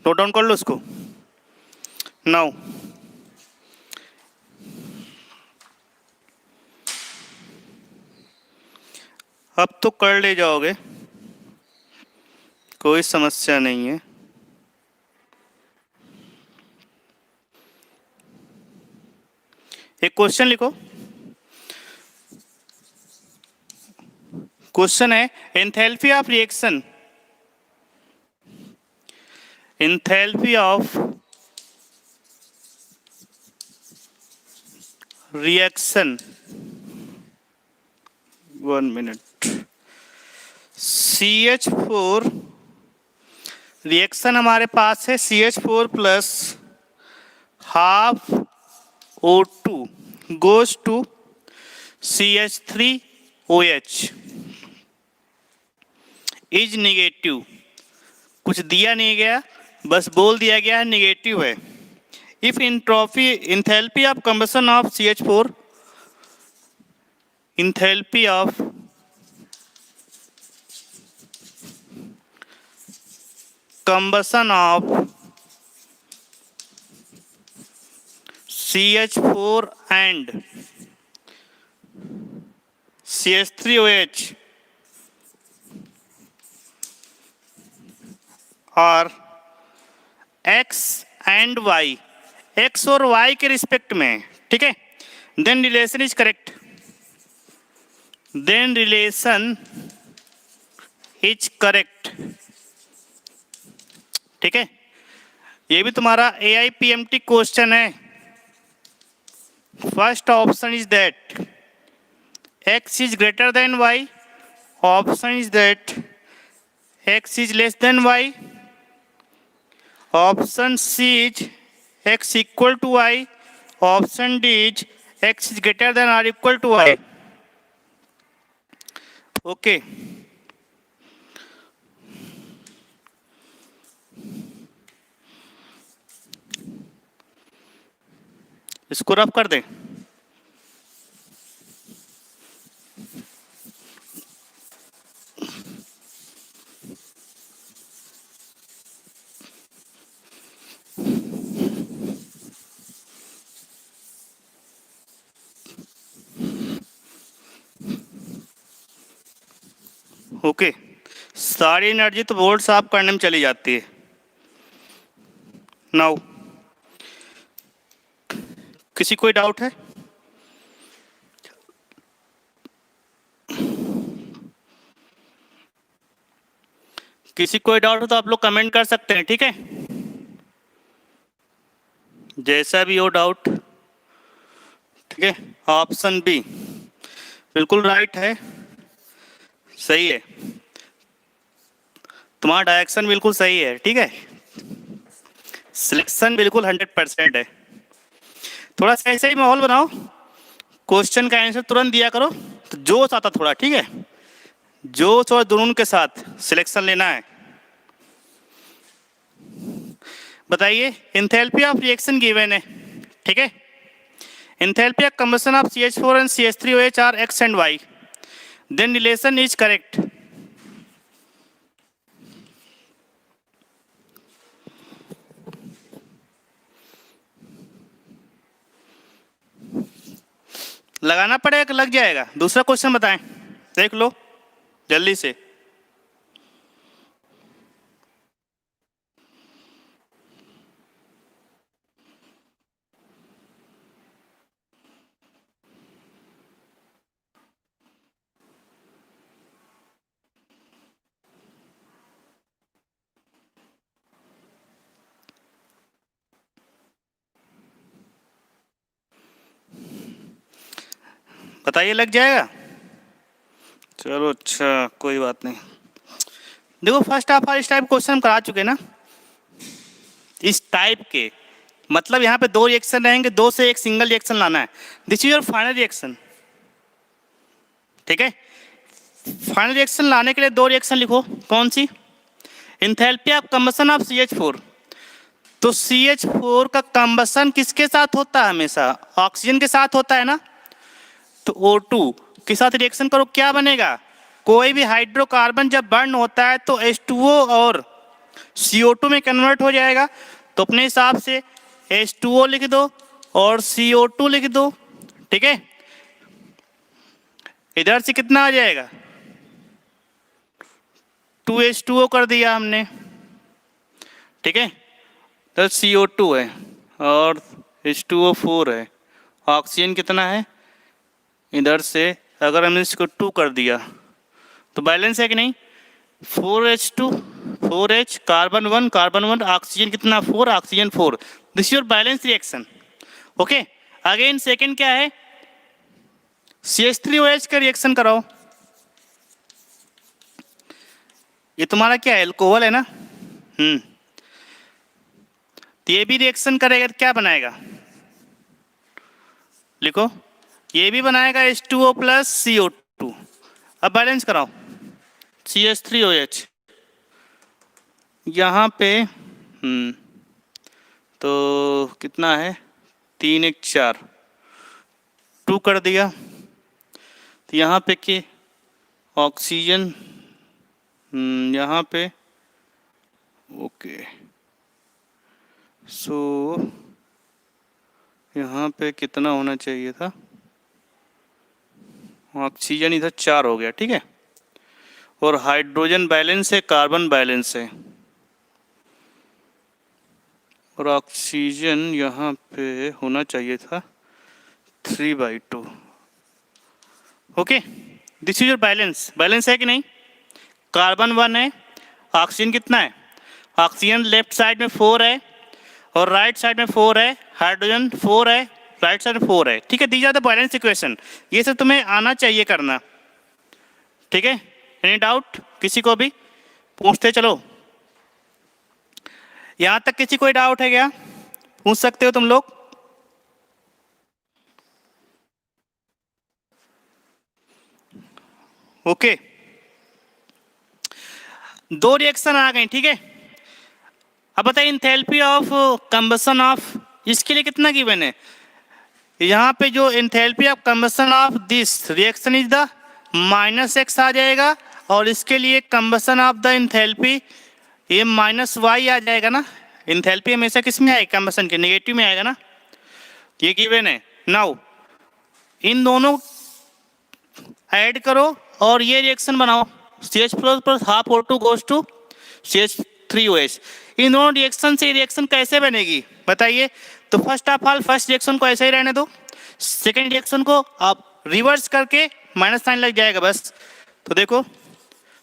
नोट डाउन कर लो इसको। नाउ अब तो कर ले जाओगे, कोई समस्या नहीं है। एक क्वेश्चन लिखो। क्वेश्चन है enthalpy of reaction, enthalpy of reaction, 1 minute. CH4 reaction हमारे पास है CH4 plus half O2 goes to CH3OH is negative. कुछ दिया नहीं गया, बस बोल दिया गया है निगेटिव है। If enthalpy of combustion of CH4, enthalpy of combustion of CH4 and CH3OH और X and Y, X और Y के रिस्पेक्ट में, ठीक है, then relation is correct, then relation is correct. ठीक है, ये भी तुम्हारा AIPMT क्वेश्चन है। First option is that X is greater than Y, option is that X is less than Y, option C is X equal to Y, option D is X is greater than or equal to Y. Okay. इसको rough कर दें। Okay, सारी energy तो volt साफ करने में चली जाती है। नाउ किसी कोई डाउट है? किसी कोई डाउट हो तो आप लोग कमेंट कर सकते हैं, ठीक है, जैसा भी हो डाउट। ठीक है, ऑप्शन बी बिल्कुल राइट है, सही है, तुम्हारा डायरेक्शन बिल्कुल सही है। ठीक है, सिलेक्शन बिल्कुल 100% है। थोड़ा सा ऐसे ही माहौल बनाओ, क्वेश्चन का आंसर तुरंत दिया करो, तो जोश आता थोड़ा। ठीक है, जोश और जुनून के साथ सिलेक्शन लेना है। बताइए, एंथैल्पी ऑफ रिएक्शन गिवन है, ठीक है, enthalpy of combustion of CH4 and CH3OH are X and Y, then relation is correct. लगाना पड़ेगा कि लग जाएगा? दूसरा क्वेश्चन बताएं, देख लो जल्दी से। बताइए, लग जाएगा? चलो अच्छा, कोई बात नहीं। देखो फर्स्ट ऑफ ऑल इस टाइप क्वेश्चन हम करा चुके ना, इस टाइप के मतलब यहाँ पे दो रिएक्शन रहेंगे, दो से एक सिंगल रिएक्शन लाना है। This is your final reaction, ठीक है। फाइनल रिएक्शन लाने के लिए दो रिएक्शन लिखो, कौन सी? Enthalpy of combustion of CH4। तो CH4 का कंबशन किसके साथ होता है? हमेशा ऑक्सीजन के साथ होता है ना। तो O2 के साथ रिएक्शन करो, क्या बनेगा? कोई भी हाइड्रोकार्बन जब बर्न होता है तो H2O और CO2 में कन्वर्ट हो जाएगा। तो अपने हिसाब से H2O लिख दो और CO2 लिख दो, ठीक है। इधर से कितना आ जाएगा? 2H2O कर दिया हमने, ठीक है। तो CO2 है और H2O 4 है। ऑक्सीजन कितना है? इधर से अगर हमने इसको 2 कर दिया तो बैलेंस है कि नहीं? 4H2 4H, कार्बन 1 ऑक्सीजन कितना? 4, oxygen 4। This your balance reaction, okay. Again second क्या है? CH3OH का रिएक्शन कराओ। ये तुम्हारा क्या है? अल्कोहल है ना। तो ये भी रिएक्शन करेगा तो क्या बनाएगा? लिखो, ये भी बनाएगा H2O प्लस CO2। अब बैलेंस कराओ, CH3OH यहाँ पे तो कितना है? 3 1 4, 2 कर दिया। तो यहाँ पे के ऑक्सीजन यहाँ पे, ओके। सो यहाँ पे कितना होना चाहिए था? ऑक्सीजन इधर 4 हो गया, ठीक है। और हाइड्रोजन बैलेंस है, कार्बन बैलेंस है, और ऑक्सीजन यहाँ पे होना चाहिए था 3/2, okay. This is your balance. Balance है कि नहीं? कार्बन 1 है, ऑक्सीजन कितना है? ऑक्सीजन लेफ्ट साइड में 4 है और राइट साइड में 4 है, हाइड्रोजन 4 है, राइट साइड में 4 है, ठीक है। These are the balance equation. ये सब तुम्हें आना चाहिए करना, ठीक है। Any doubt? किसी को भी पूछते चलो। यहां तक किसी कोई डाउट है क्या? पूछ सकते हो तुम लोग। ओके, दो रिएक्शन आ गए, ठीक है। अब बताइए एंथैल्पी ऑफ कंबशन ऑफ, इसके लिए कितना गिवन है? यहाँ पे जो enthalpy of combustion of this reaction is the -x आ जाएगा, और इसके लिए कंबशन ऑफ द एंथैल्पी ये -y आ जाएगा ना। एंथैल्पी हमेशा किस में आएगा? कंबशन के नेगेटिव में आएगा ना। ये गिवन है। नाउ इन दोनों ऐड करो और ये रिएक्शन बनाओ, CH+ plus half O2 goes to CH3OH। इन दोनों रिएक्शन से रिएक्शन कैसे बनेगी बताइए? तो first of all first reaction को ऐसे ही रहने दो, सेकेंड रिएक्शन को आप रिवर्स करके माइनस साइन लग जाएगा बस। तो देखो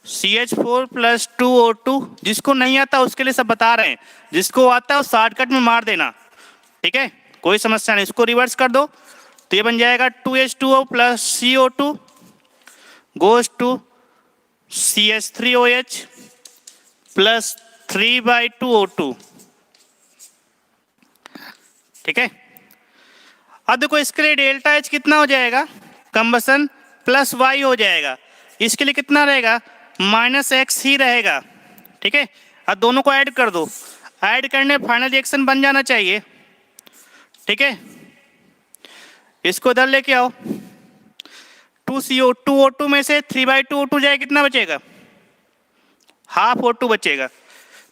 CH4 प्लस 2O2, जिसको नहीं आता उसके लिए सब बता रहे हैं, जिसको आता है वो शॉर्टकट में मार देना, ठीक है, कोई समस्या नहीं। इसको रिवर्स कर दो तो ये बन जाएगा 2H2O plus CO2 goes to CH3OH plus 3/2O2, ठीक है। अब देखो इसके लिए डेल्टा H कितना हो जाएगा? कंबशन प्लस Y हो जाएगा। इसके लिए कितना रहेगा? -x ही रहेगा, ठीक है। अब दोनों को ऐड कर दो, ऐड करने फाइनल रिएक्शन बन जाना चाहिए, ठीक है। इसको इधर लेके आओ, 2CO2O2 में से 3/2O2 जाए, कितना बचेगा? हाफ O2 बचेगा।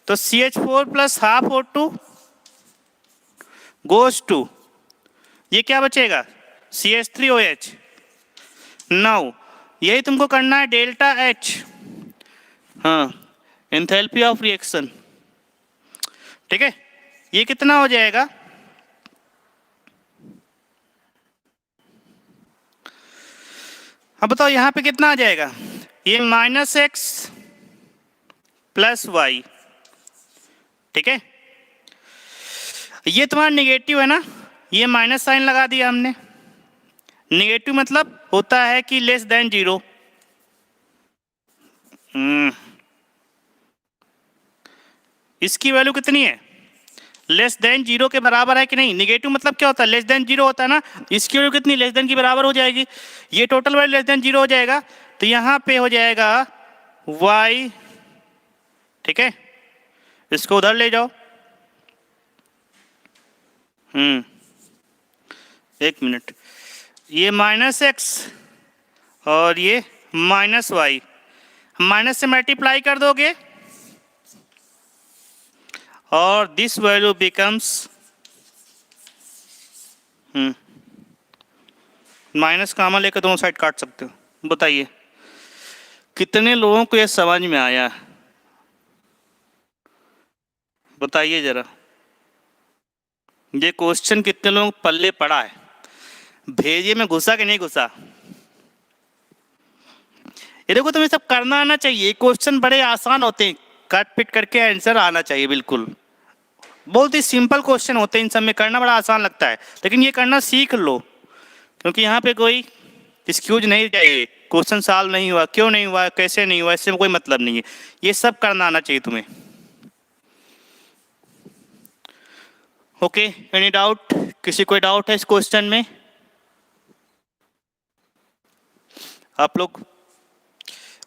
तो CH4 plus half O2 goes to, ये क्या बचेगा? CH3OH। नाउ यही तुमको करना है डेल्टा H, हाँ, एंथैल्पी ऑफ रिएक्शन, ठीक है। ये कितना हो जाएगा? अब बताओ यहाँ पे कितना आ जाएगा? ये -x प्लस y, ठीक है। ये तुम्हारा नेगेटिव है ना, ये माइनस साइन लगा दिया हमने। नेगेटिव मतलब होता है कि लेस देन 0, इसकी वैल्यू कितनी है? लेस देन जीरो के बराबर है कि नहीं? निगेटिव मतलब क्या होता है? लेस देन जीरो होता है ना। इसकी वैल्यू कितनी? लेस देन की बराबर हो जाएगी। ये total value less than zero हो जाएगा, तो यहाँ पे हो जाएगा y, ठीक है। इसको उधर ले जाओ। एक मिनट, ये माइनस एक्स और ये माइनस वाई, माइनस से मल्टीप्लाई कर दोगे और this value becomes minus common लेकर दोनों साइड काट सकते हो। बताइए कितने लोगों को ये समझ में आया? बताइए जरा, ये क्वेश्चन कितने लोगों को पल्ले पड़ा है? भेजिए में घुसा कि नहीं घुसा? ये देखो, तुम्हें सब करना आना चाहिए। क्वेश्चन बड़े आसान होते हैं, कट पिट करके आंसर आना चाहिए। बिल्कुल बहुत ही सिंपल क्वेश्चन होते हैं, इन सब में करना बड़ा आसान लगता है, लेकिन ये करना सीख लो, क्योंकि यहाँ पे कोई एक्सक्यूज नहीं चाहिए। क्वेश्चन सॉल्व नहीं हुआ, क्यों नहीं हुआ, कैसे नहीं हुआ, इससे कोई मतलब नहीं है। ये सब करना आना चाहिए तुम्हें। Okay, any doubt? किसी कोई डाउट है इस क्वेश्चन में? आप लोग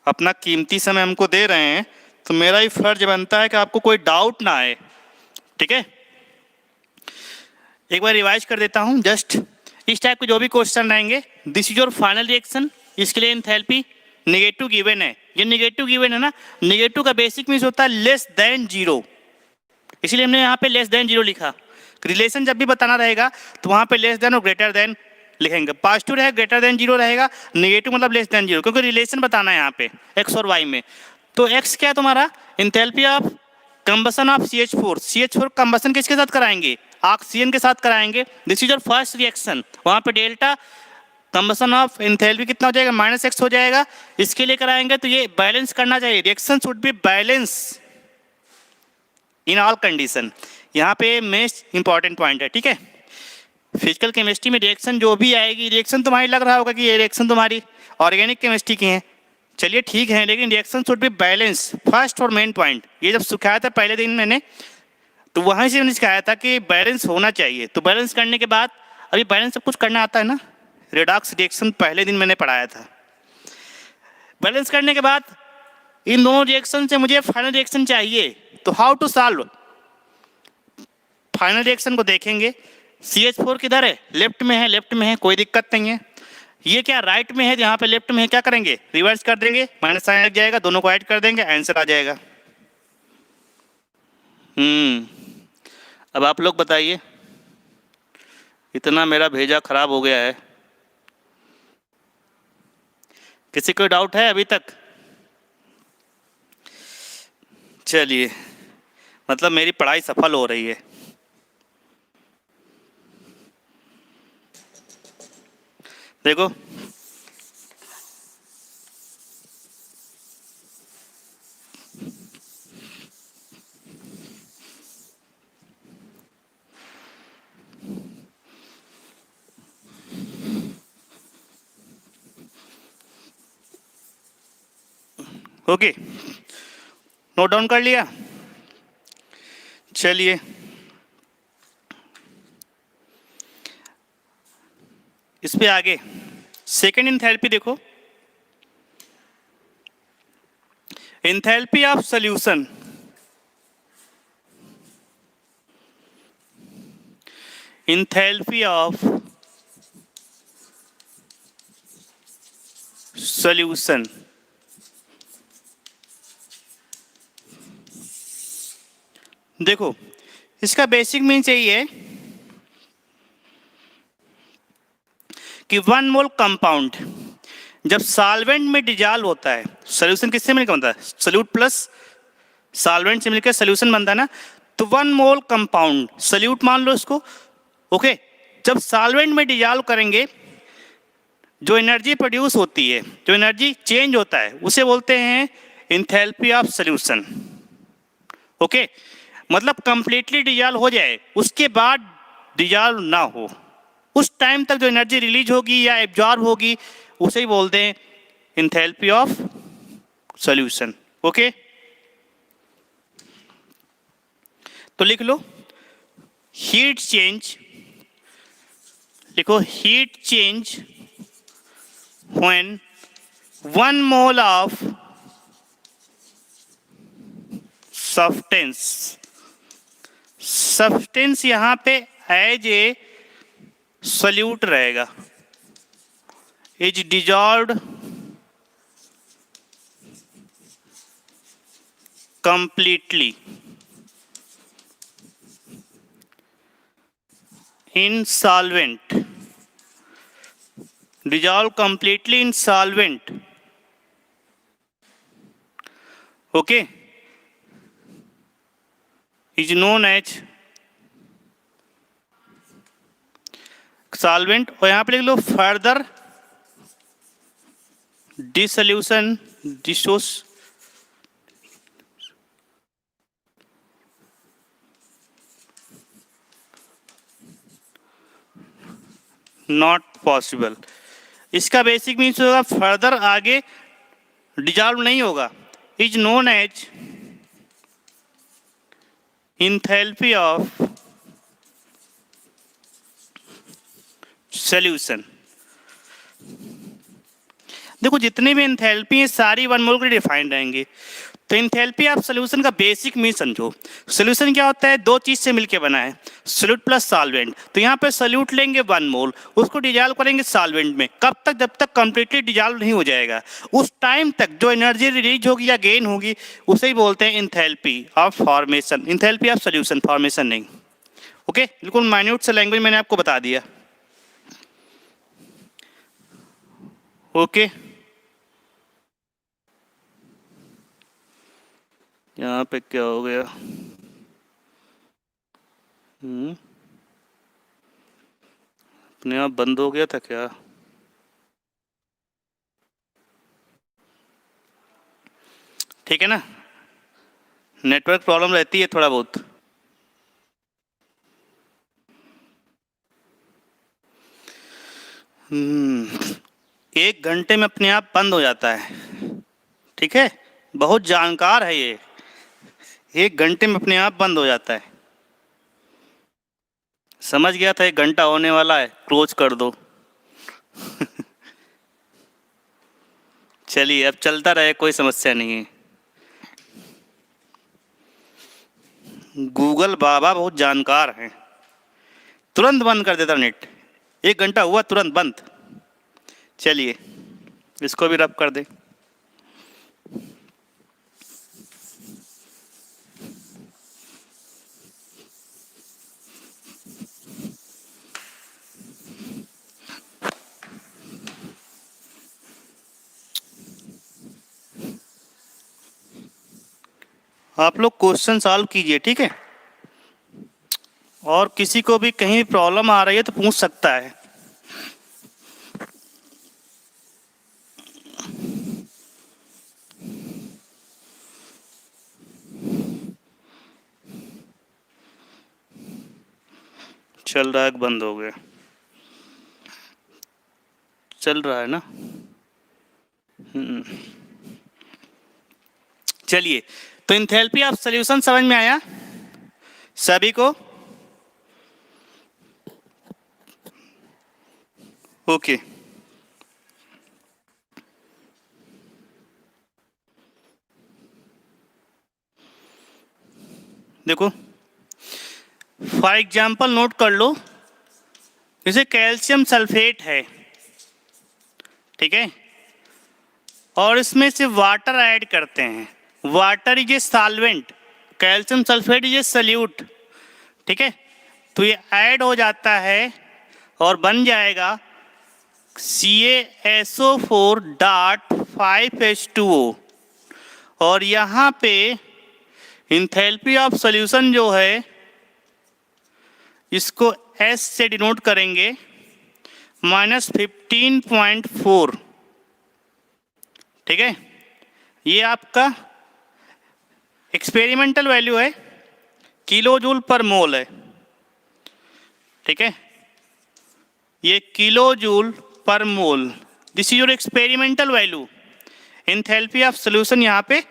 अपना कीमती समय हमको दे रहे हैं, तो मेरा ही फर्ज बनता है कि आपको कोई डाउट ना आए, ठीक है। एक बार रिवाइज कर देता हूं। जस्ट इस टाइप के जो भी क्वेश्चन रहेंगे, this is your final reaction. इसके लिए एंथैल्पी नेगेटिव गिवन है। ये नेगेटिव गिवन है ना, नेगेटिव का बेसिक मीन्स होता है लेस देन जीरो, इसलिए हमने यहाँ पे लेस देन जीरो लिखा। रिलेशन जब भी बताना रहेगा तो वहाँ पे लेस देन और ग्रेटर देन लिखेंगे। पॉजिटिव रहेगा ग्रेटर देन जीरो रहेगा, नेगेटिव मतलब लेस देन जीरो, क्योंकि रिलेशन बताना है यहाँ पे एक्स और वाई में। तो एक्स क्या है तुम्हारा? Enthalpy of combustion of CH4। CH4 combustion किसके साथ कराएंगे? ऑक्सीजन के साथ कराएंगे। This is your first reaction. वहाँ पे डेल्टा कंबसन ऑफ एंथैल्पी कितना हो जाएगा? -x हो जाएगा। इसके लिए कराएंगे तो ये बैलेंस करना चाहिए। Reaction should be balance in all condition. यहाँ पे मेस्ट इंपॉर्टेंट पॉइंट है, ठीक है। फिजिकल केमिस्ट्री में रिएक्शन जो भी आएगी, रिएक्शन तुम्हारी लग रहा होगा कि ये रिएक्शन तुम्हारी ऑर्गेनिक केमिस्ट्री की है, चलिए ठीक है, लेकिन reaction should be balance, first और मेन पॉइंट। ये जब सिखाया था पहले दिन मैंने, तो वहीं से मैंने सिखाया था कि बैलेंस होना चाहिए। तो बैलेंस करने के बाद, अभी बैलेंस सब कुछ करना आता है ना, रेडॉक्स रिएक्शन पहले दिन मैंने पढ़ाया था। बैलेंस करने के बाद इन दोनों रिएक्शन से मुझे फाइनल रिएक्शन चाहिए, तो how to solve? Final reaction को देखेंगे। CH4 किधर है? लेफ्ट में है, लेफ्ट में है, कोई दिक्कत नहीं है। ये क्या राइट में है? यहाँ पे लेफ्ट में है, क्या करेंगे? रिवर्स कर देंगे, माइनस साइन लग जाएगा, दोनों को ऐड कर देंगे, आंसर आ जाएगा। अब आप लोग बताइए, इतना मेरा भेजा खराब हो गया है, किसी को डाउट है अभी तक? चलिए, मतलब मेरी पढ़ाई सफल हो रही है। देखो, ओके, नोट डाउन कर लिया? चलिए, इस पे आगे सेकेंड एंथैल्पी देखो। Enthalpy of solution, enthalpy of solution. देखो, इसका बेसिक मीन्स यही है कि 1 मोल कंपाउंड जब सॉल्वेंट में डिजॉल्व होता है, सॉल्यूशन किससे मिलकर बनता है? सॉल्यूट प्लस सॉल्वेंट से मिलकर सॉल्यूशन बनता है ना। तो 1 मोल कंपाउंड, सॉल्यूट मान लो इसको, ओके। जब सॉल्वेंट में डिजॉल्व करेंगे, जो एनर्जी प्रोड्यूस होती है, जो एनर्जी चेंज होता है, उसे बोलते हैं एंथैल्पी ऑफ सॉल्यूशन, ओके। मतलब कंप्लीटली डिजॉल्व हो जाए, उसके बाद डिजॉल्व ना हो, उस टाइम तक जो एनर्जी रिलीज होगी या एब्जॉर्ब होगी, उसे ही बोलते हैं एंथैल्पी ऑफ सॉल्यूशन। ओके, तो लिख लो हीट चेंज, लिखो heat change when 1 mole of substance, substance यहां पे एज ए सॉल्यूट रहेगा, is dissolved completely in solvent, dissolve completely in solvent, okay, is known as solvent। और यहां पे लिख लो फर्दर डिसोल्यूशन, डिसोस नॉट पॉसिबल। इसका बेसिक मीन्स होगा फर्दर आगे डिजॉल्व नहीं होगा, is known as enthalpy of solution. देखो जितने भी एंथैल्पी हैं सारी 1 मोल के डिफाइंड रहेंगे। तो एंथैल्पी ऑफ सॉल्यूशन का बेसिक मीन समझो, सॉल्यूशन क्या होता है, दो चीज से मिलकर बना है, सॉल्यूट प्लस सॉल्वेंट। तो यहाँ पे सॉल्यूट लेंगे 1 मोल, उसको डिजॉल्व करेंगे सॉल्वेंट में, कब तक, जब तक कंप्लीटली डिजॉल्व नहीं हो जाएगा, उस टाइम तक जो एनर्जी रिलीज होगी या गेन होगी उसे ही बोलते हैं enthalpy of formation, enthalpy of solution, formation नहीं। ओके, बिल्कुल माइन्यूट से लैंग्वेज मैंने आपको बता दिया। ओके, यहाँ पे क्या हो गया, अपने आप बंद हो गया था क्या? ठीक है ना, नेटवर्क प्रॉब्लम रहती है थोड़ा बहुत। एक घंटे में अपने आप बंद हो जाता है, ठीक है, बहुत जानकार है ये, 1 घंटे में अपने आप बंद हो जाता है। समझ गया था 1 घंटा होने वाला है, क्लोज कर दो। चलिए अब चलता रहे, कोई समस्या नहीं है। गूगल बाबा बहुत जानकार हैं, तुरंत बंद कर देता नेट, 1 घंटा हुआ तुरंत बंद। चलिए इसको भी रब कर दे। आप लोग क्वेश्चन सॉल्व कीजिए, ठीक है, और किसी को भी कहीं प्रॉब्लम आ रही है तो पूछ सकता है। चल रहा है, बंद हो गया, चल रहा है ना। चलिए, तो एंथैल्पी ऑफ सॉल्यूशन समझ में आया सभी को? ओके, देखो फॉर एग्जाम्पल नोट कर लो, जैसे कैल्शियम सल्फेट है, ठीक है, और इसमें से वाटर ऐड करते हैं, water is a solvent, calcium sulphate is a solute, ठीक है, तो ये ऐड हो जाता है और बन जाएगा CaSO4.5H2O। और यहाँ पे एंथैल्पी ऑफ सॉल्यूशन जो है इसको S से डिनोट करेंगे, -15.4, ठीक है, ये आपका एक्सपेरिमेंटल वैल्यू है, किलो जूल पर मोल है, ठीक है, ये किलो जूल पर मोल, this is your experimental value. Enthalpy of solution यहाँ पे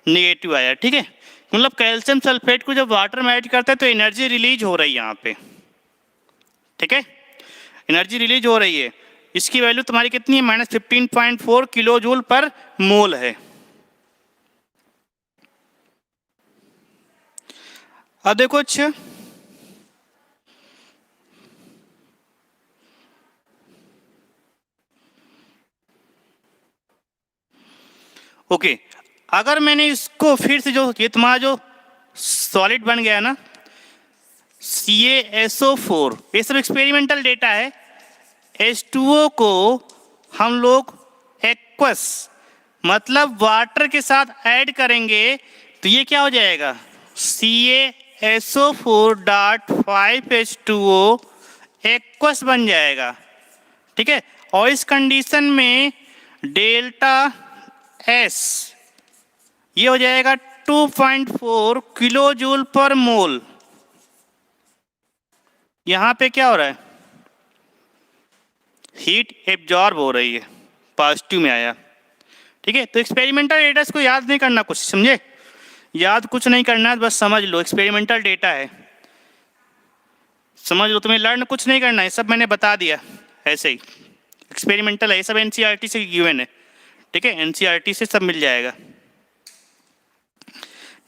नेगेटिव आया, ठीक है। मतलब कैल्शियम सल्फेट को जब वाटर में ऐड करते हैं तो एनर्जी रिलीज हो रही है यहाँ पे, ठीक है, एनर्जी रिलीज हो रही है। इसकी वैल्यू तुम्हारी कितनी है, -15.4 किलो जूल पर मोल है। अब देखो अच्छा, ओके, अगर मैंने इसको फिर से, जो ये तुम्हारा जो सॉलिड बन गया ना CaSO4, ये सब एक्सपेरिमेंटल डेटा है। H2O को हम लोग एक्वस मतलब वाटर के साथ ऐड करेंगे तो ये क्या हो जाएगा, CaSO4.5H2O एक्वस बन जाएगा, ठीक है। और इस कंडीशन में डेल्टा S ये हो जाएगा 2.4 किलो जूल पर मोल। यहां पे क्या हो रहा है, हीट एब्जॉर्ब हो रही है, पॉजिटिव में आया, ठीक है। तो एक्सपेरिमेंटल डेटा को याद नहीं करना कुछ, समझे, याद कुछ नहीं करना है, बस समझ लो एक्सपेरिमेंटल डेटा है, समझ लो, तुम्हें लर्न कुछ नहीं करना है, सब मैंने बता दिया ऐसे ही, एक्सपेरिमेंटल है, सब एनसीईआरटी से गिवन है, ठीक है, एनसीईआरटी से सब मिल जाएगा।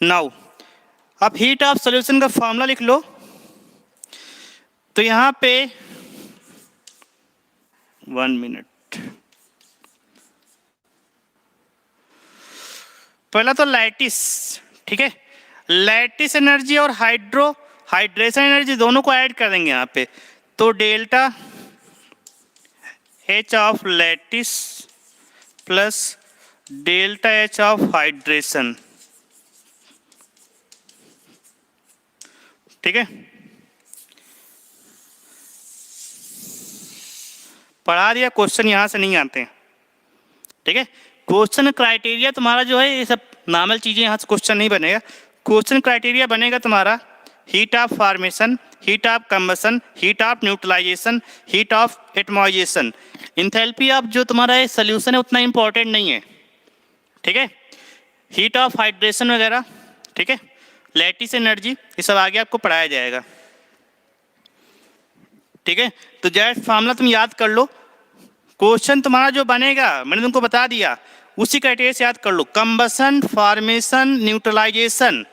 नाउ अब हीट ऑफ सॉल्यूशन का फॉर्मूला लिख लो। तो यहां पे 1 मिनट, पहला तो लैटिस, ठीक है, लैटिस एनर्जी और हाइड्रेशन एनर्जी दोनों को ऐड कर देंगे यहाँ पे, तो delta H of lattice plus delta H of hydration, ठीक है, पढ़ा दिया, क्वेश्चन यहां से नहीं आते हैं, ठीक है। क्वेश्चन क्राइटेरिया तुम्हारा जो है, ये सब नॉर्मल चीजें यहाँ से क्वेश्चन नहीं बनेगा, क्वेश्चन क्राइटेरिया बनेगा तुम्हारा heat of formation, heat of combustion, heat of neutralisation, heat of atomisation. Enthalpy of जो तुम्हारा ये सोल्यूशन है उतना इंपॉर्टेंट नहीं है, ठीक है, हीट ऑफ हाइड्रेशन वगैरह, ठीक है, लैटिस एनर्जी, ये सब आगे आपको पढ़ाया जाएगा, ठीक है। तो जैसे फार्मूला तुम याद कर लो, क्वेश्चन तुम्हारा जो बनेगा मैंने तुमको बता दिया, उसी क्राइटेरिया से याद कर लो, कंबशन, फॉर्मेशन, न्यूट्रलाइजेशन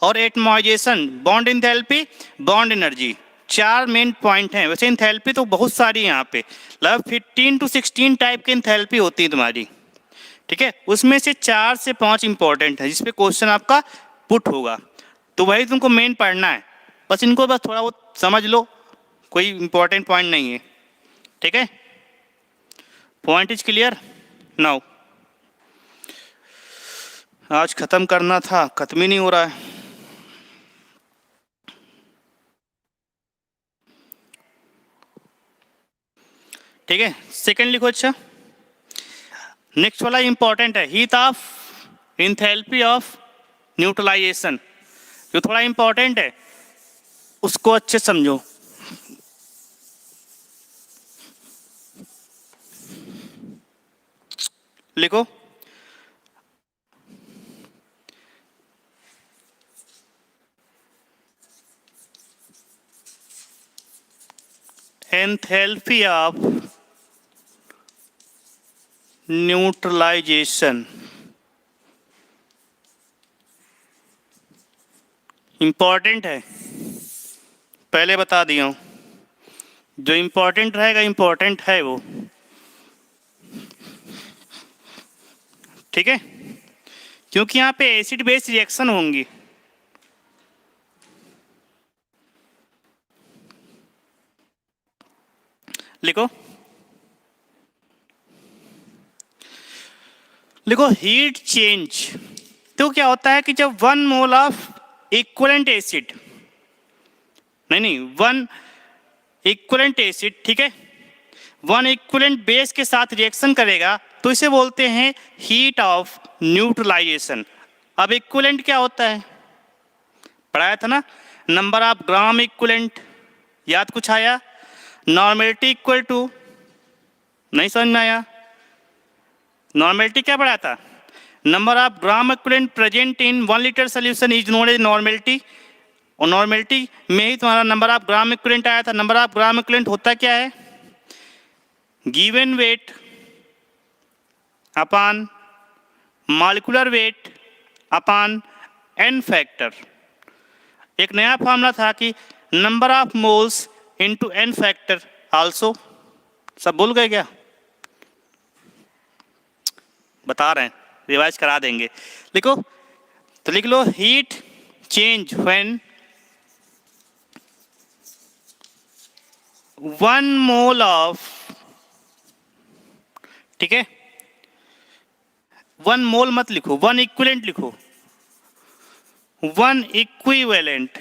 और atomisation, bond enthalpy, bond energy, 4 main point हैं। वैसे इंथैल्पी तो बहुत सारी है यहाँ पे, लगभग 15 to 16 टाइप की इंथैल्पी होती है तुम्हारी, ठीक है, उसमें से 4 से 5 इंपॉर्टेंट है जिसपे क्वेश्चन आपका पुट होगा, तो वही तुमको मेन पढ़ना है, बस इनको बस थोड़ा बहुत समझ लो, कोई इंपॉर्टेंट पॉइंट नहीं है, ठीक है। Point is clear. नाउ आज खत्म करना था, खत्म ही नहीं हो रहा है, ठीक है। सेकंड लिखो, अच्छा नेक्स्ट वाला इंपॉर्टेंट है, heat of enthalpy of neutralization, जो थोड़ा इंपॉर्टेंट है उसको अच्छे समझो। लिखो एंथैल्पी ऑफ न्यूट्रलाइजेशन, इंपॉर्टेंट है, पहले बता दिया हूं, जो इंपॉर्टेंट रहेगा इंपॉर्टेंट है वो, ठीक है, क्योंकि यहां पे एसिड बेस रिएक्शन होंगी, लिखो लिखो हीट चेंज, तो क्या होता है कि जब 1 मोल ऑफ इक्विवेलेंट एसिड, नहीं 1 इक्विवेलेंट एसिड, ठीक है, 1 इक्विवेलेंट बेस के साथ रिएक्शन करेगा तो इसे बोलते हैं हीट ऑफ न्यूट्रलाइजेशन। अब इक्विवेलेंट क्या होता है, पढ़ाया था ना, नंबर ऑफ ग्राम इक्विवेलेंट, याद कुछ आया, नॉर्मेलिटी इक्वल टू, नहीं समझ में आया, नॉर्मेलिटी क्या पढ़ा था? Number of gram equivalent present in 1 litre solution is known as normality. और नॉर्मेलिटी में ही तुम्हारा नंबर ऑफ ग्राम इक्विवेलेंट आया था। नंबर ऑफ ग्राम इक्विवेलेंट होता क्या है? Given weight upon molecular weight upon n factor. एक नया फॉर्मूला था कि number of moles into n factor also. सब भूल गए क्या? बता रहे हैं, रिवाइज करा देंगे। लिखो, तो लिख लो, heat change when 1 mole of, ठीक है, 1 मोल मत लिखो, 1 इक्विवेलेंट लिखो, 1 equivalent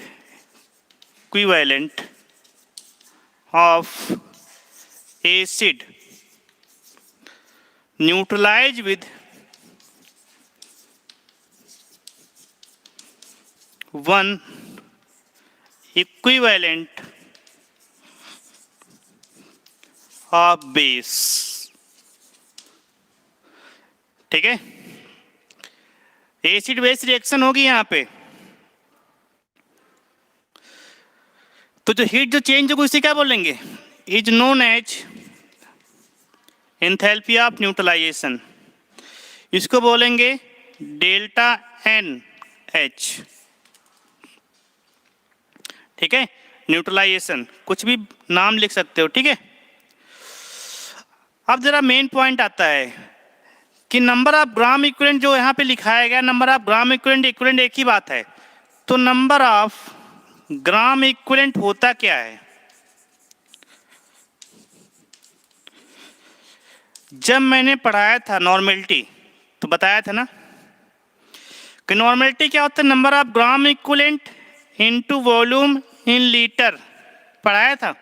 of acid neutralize with 1 equivalent of base. ठीक है, एसिड बेस रिएक्शन होगी यहां पे। तो जो हीट जो चेंज होगी उसे क्या बोलेंगे? Is known as enthalpy of neutralization. इसको बोलेंगे डेल्टा एन एच। ठीक है, न्यूट्रलाइजेशन, कुछ भी नाम लिख सकते हो। ठीक है, अब जरा मेन पॉइंट आता है कि नंबर ऑफ ग्राम इक्विवेलेंट जो यहाँ पे लिखाया गया, नंबर ऑफ ग्राम इक्विवेलेंट एक ही बात है। तो नंबर ऑफ ग्राम इक्विवेलेंट होता क्या है? जब मैंने पढ़ाया था नॉर्मेलिटी तो बताया था ना कि नॉर्मेलिटी क्या होता है? Number of gram equivalent into volume in litre. पढ़ाया था।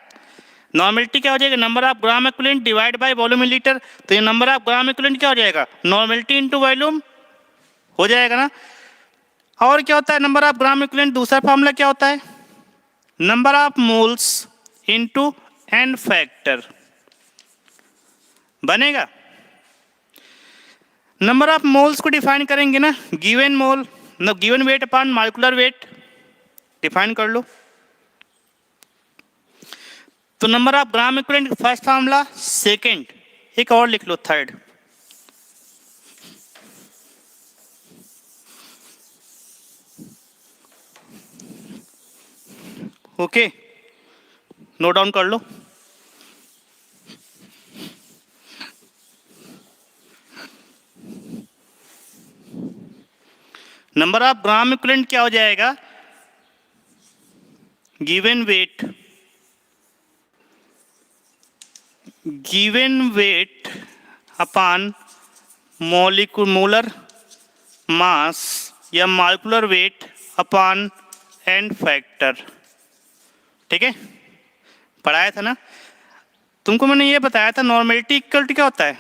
नॉर्मेलिटी क्या हो जाएगा? Number of gram equivalent divide by volume in litre. तो ये नंबर ऑफ ग्राम इक्विवेलेंट क्या हो जाएगा? नॉर्मेलिटी इनटू वॉल्यूम हो जाएगा ना। और क्या होता है नंबर ऑफ ग्राम इक्विवेलेंट? दूसरा फॉर्मूला क्या होता है? Number of moles into n factor बनेगा। नंबर ऑफ मोल्स को डिफाइन करेंगे ना, given mole, given weight upon molecular weight define कर लो। तो number of gram equivalent first formula, second एक और लिख लो, थर्ड। ओके, नोट डाउन कर लो। नंबर ऑफ ग्राम इक्विवेलेंट क्या हो जाएगा? Given weight upon molar mass या molecular weight upon n factor. ठीक है, पढ़ाया था ना तुमको। मैंने ये बताया था नॉर्मेलिटी इक्वल टू क्या होता है?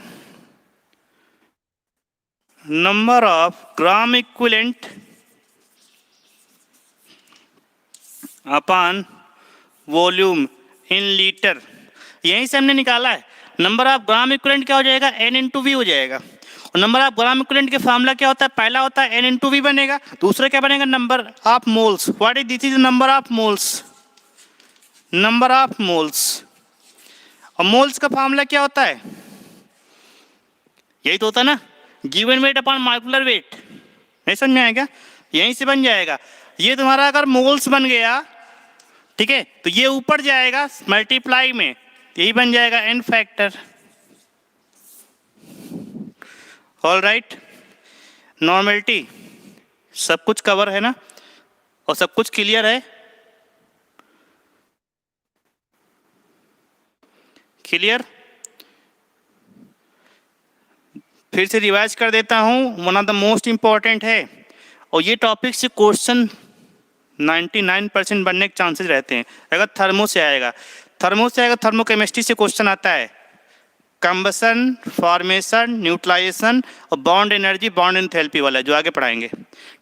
Number of gram equivalent upon volume in litre. यहीं से हमने निकाला है। नंबर ऑफ ग्राम इक्विवेलेंट क्या हो जाएगा? एन इंटू वी हो जाएगा। और नंबर ऑफ ग्राम इक्विवेलेंट के फार्मूला क्या होता है? पहला होता है एन इंटू वी बनेगा, दूसरा क्या बनेगा? Number of moles. What is this? Is number of moles. Number of moles. और मोल्स का फार्मूला क्या होता है? यही तो होता है ना, given weight upon molecular wait. नहीं समझ में आएगा? यहीं से बन जाएगा। ये तुम्हारा अगर मोल्स बन गया, ठीक है, तो ये ऊपर जाएगा मल्टीप्लाई में, यही बन जाएगा n factor. All right, normality सब कुछ कवर है ना, और सब कुछ क्लियर है? क्लियर? फिर से रिवाइज कर देता हूं, one of the most important है, और ये टॉपिक से क्वेश्चन 99% बनने के चांसेस रहते हैं। अगर थर्मो से आएगा, थर्मोकेमिस्ट्री से क्वेश्चन आता है, कंबसन, फॉर्मेशन, न्यूट्रलाइजेशन और बॉन्ड एनर्जी, बॉन्ड एंथैल्पी वाला जो आगे पढ़ाएंगे।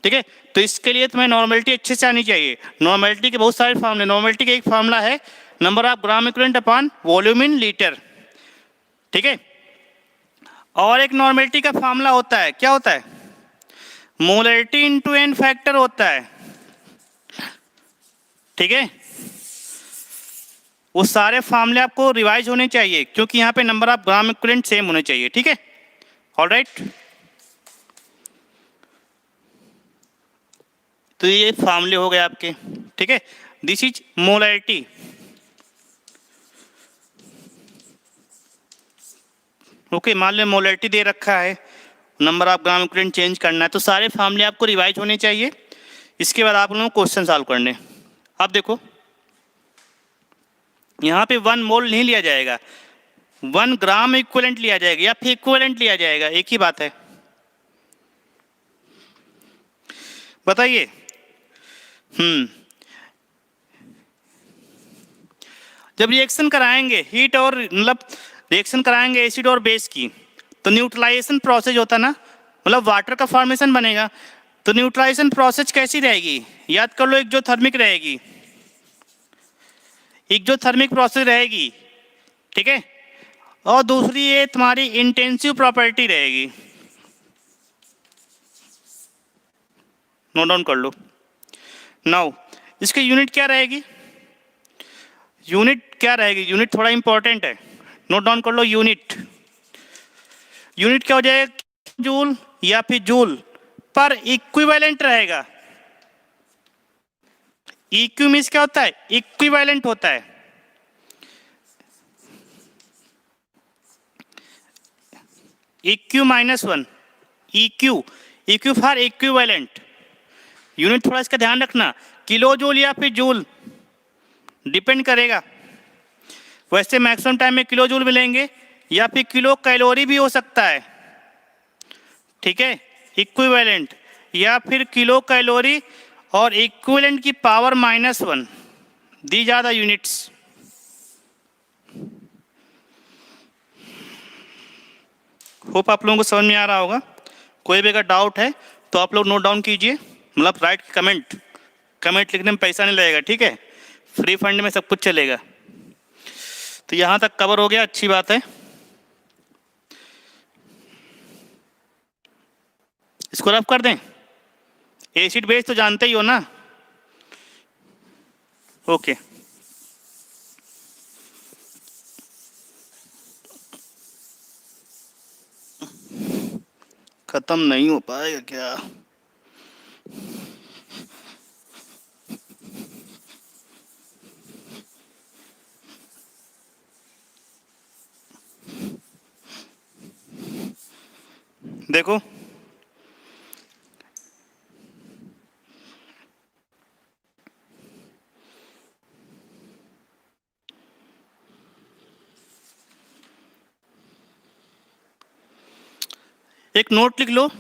ठीक है, तो इसके लिए तुम्हें नॉर्मेलिटी अच्छे से आनी चाहिए। नॉर्मेलिटी के बहुत सारे फॉर्मूले, नॉर्मेलिटी का एक फॉर्मूला है number of gram equivalent upon volume in litre. ठीक है, और एक नॉर्मेलिटी का फॉर्मूला होता है, क्या होता है? मोलरिटी इंटू एन फैक्टर होता है, ठीक है। वो सारे फार्मूले आपको रिवाइज होने चाहिए क्योंकि यहाँ पे number of gram equivalent same होने चाहिए, ठीक है। ऑलराइट, तो ये फार्मूले हो गए आपके, ठीक है। This is molarity, okay. मान लो मोलरिटी दे रखा है, number of gram equivalent change करना है, तो सारे फार्मूले आपको रिवाइज होने चाहिए। इसके बाद आप लोगों को क्वेश्चन सॉल्व करने। अब देखो यहाँ पे 1 मोल नहीं लिया जाएगा, 1 ग्राम इक्विवेलेंट लिया जाएगा या फिर इक्विवेलेंट लिया जाएगा, एक ही बात है। बताइए। जब रिएक्शन कराएंगे हीट और मतलब रिएक्शन कराएंगे एसिड और बेस की, तो न्यूट्रलाइजेशन प्रोसेस होता है ना, मतलब वाटर का फॉर्मेशन बनेगा। तो न्यूट्रलाइजेशन प्रोसेस कैसी रहेगी? याद कर लो, एक्ज़ोथर्मिक रहेगी, एक्ज़ोथर्मिक प्रोसेस रहेगी, ठीक है। और दूसरी ये तुम्हारी इंटेंसिव प्रॉपर्टी रहेगी, नोट डाउन कर लो। नाउ इसकी यूनिट क्या रहेगी? यूनिट क्या रहेगी? यूनिट थोड़ा इंपॉर्टेंट है, नोट डाउन कर लो। यूनिट क्या हो जाएगा? जूल या फिर जूल पर इक्विवेलेंट रहेगा। EQ मींस क्या होता है? इक्विवेलेंट होता है। EQ -1, EQ for equivalent. Unit थोड़ा इसका ध्यान रखना, किलो जूल या फिर जूल डिपेंड करेगा। वैसे मैक्सिमम टाइम में किलो जूल मिलेंगे या फिर किलो कैलोरी भी हो सकता है, ठीक है। इक्विवेलेंट या फिर किलो कैलोरी और इक्विवेलेंट की power -1, these are the units. Hope आप लोगों को समझ में आ रहा होगा। कोई भी अगर डाउट है तो आप लोग नोट डाउन कीजिए, मतलब राइट कमेंट लिखने में पैसा नहीं लगेगा, ठीक है। फ्री फंड में सब कुछ चलेगा। तो यहाँ तक कवर हो गया, अच्छी बात है। इसको रफ कर दें। एसिड बेस तो जानते ही हो ना, ओके। खत्म नहीं हो पाएगा क्या? देखो एक नोट लिख लो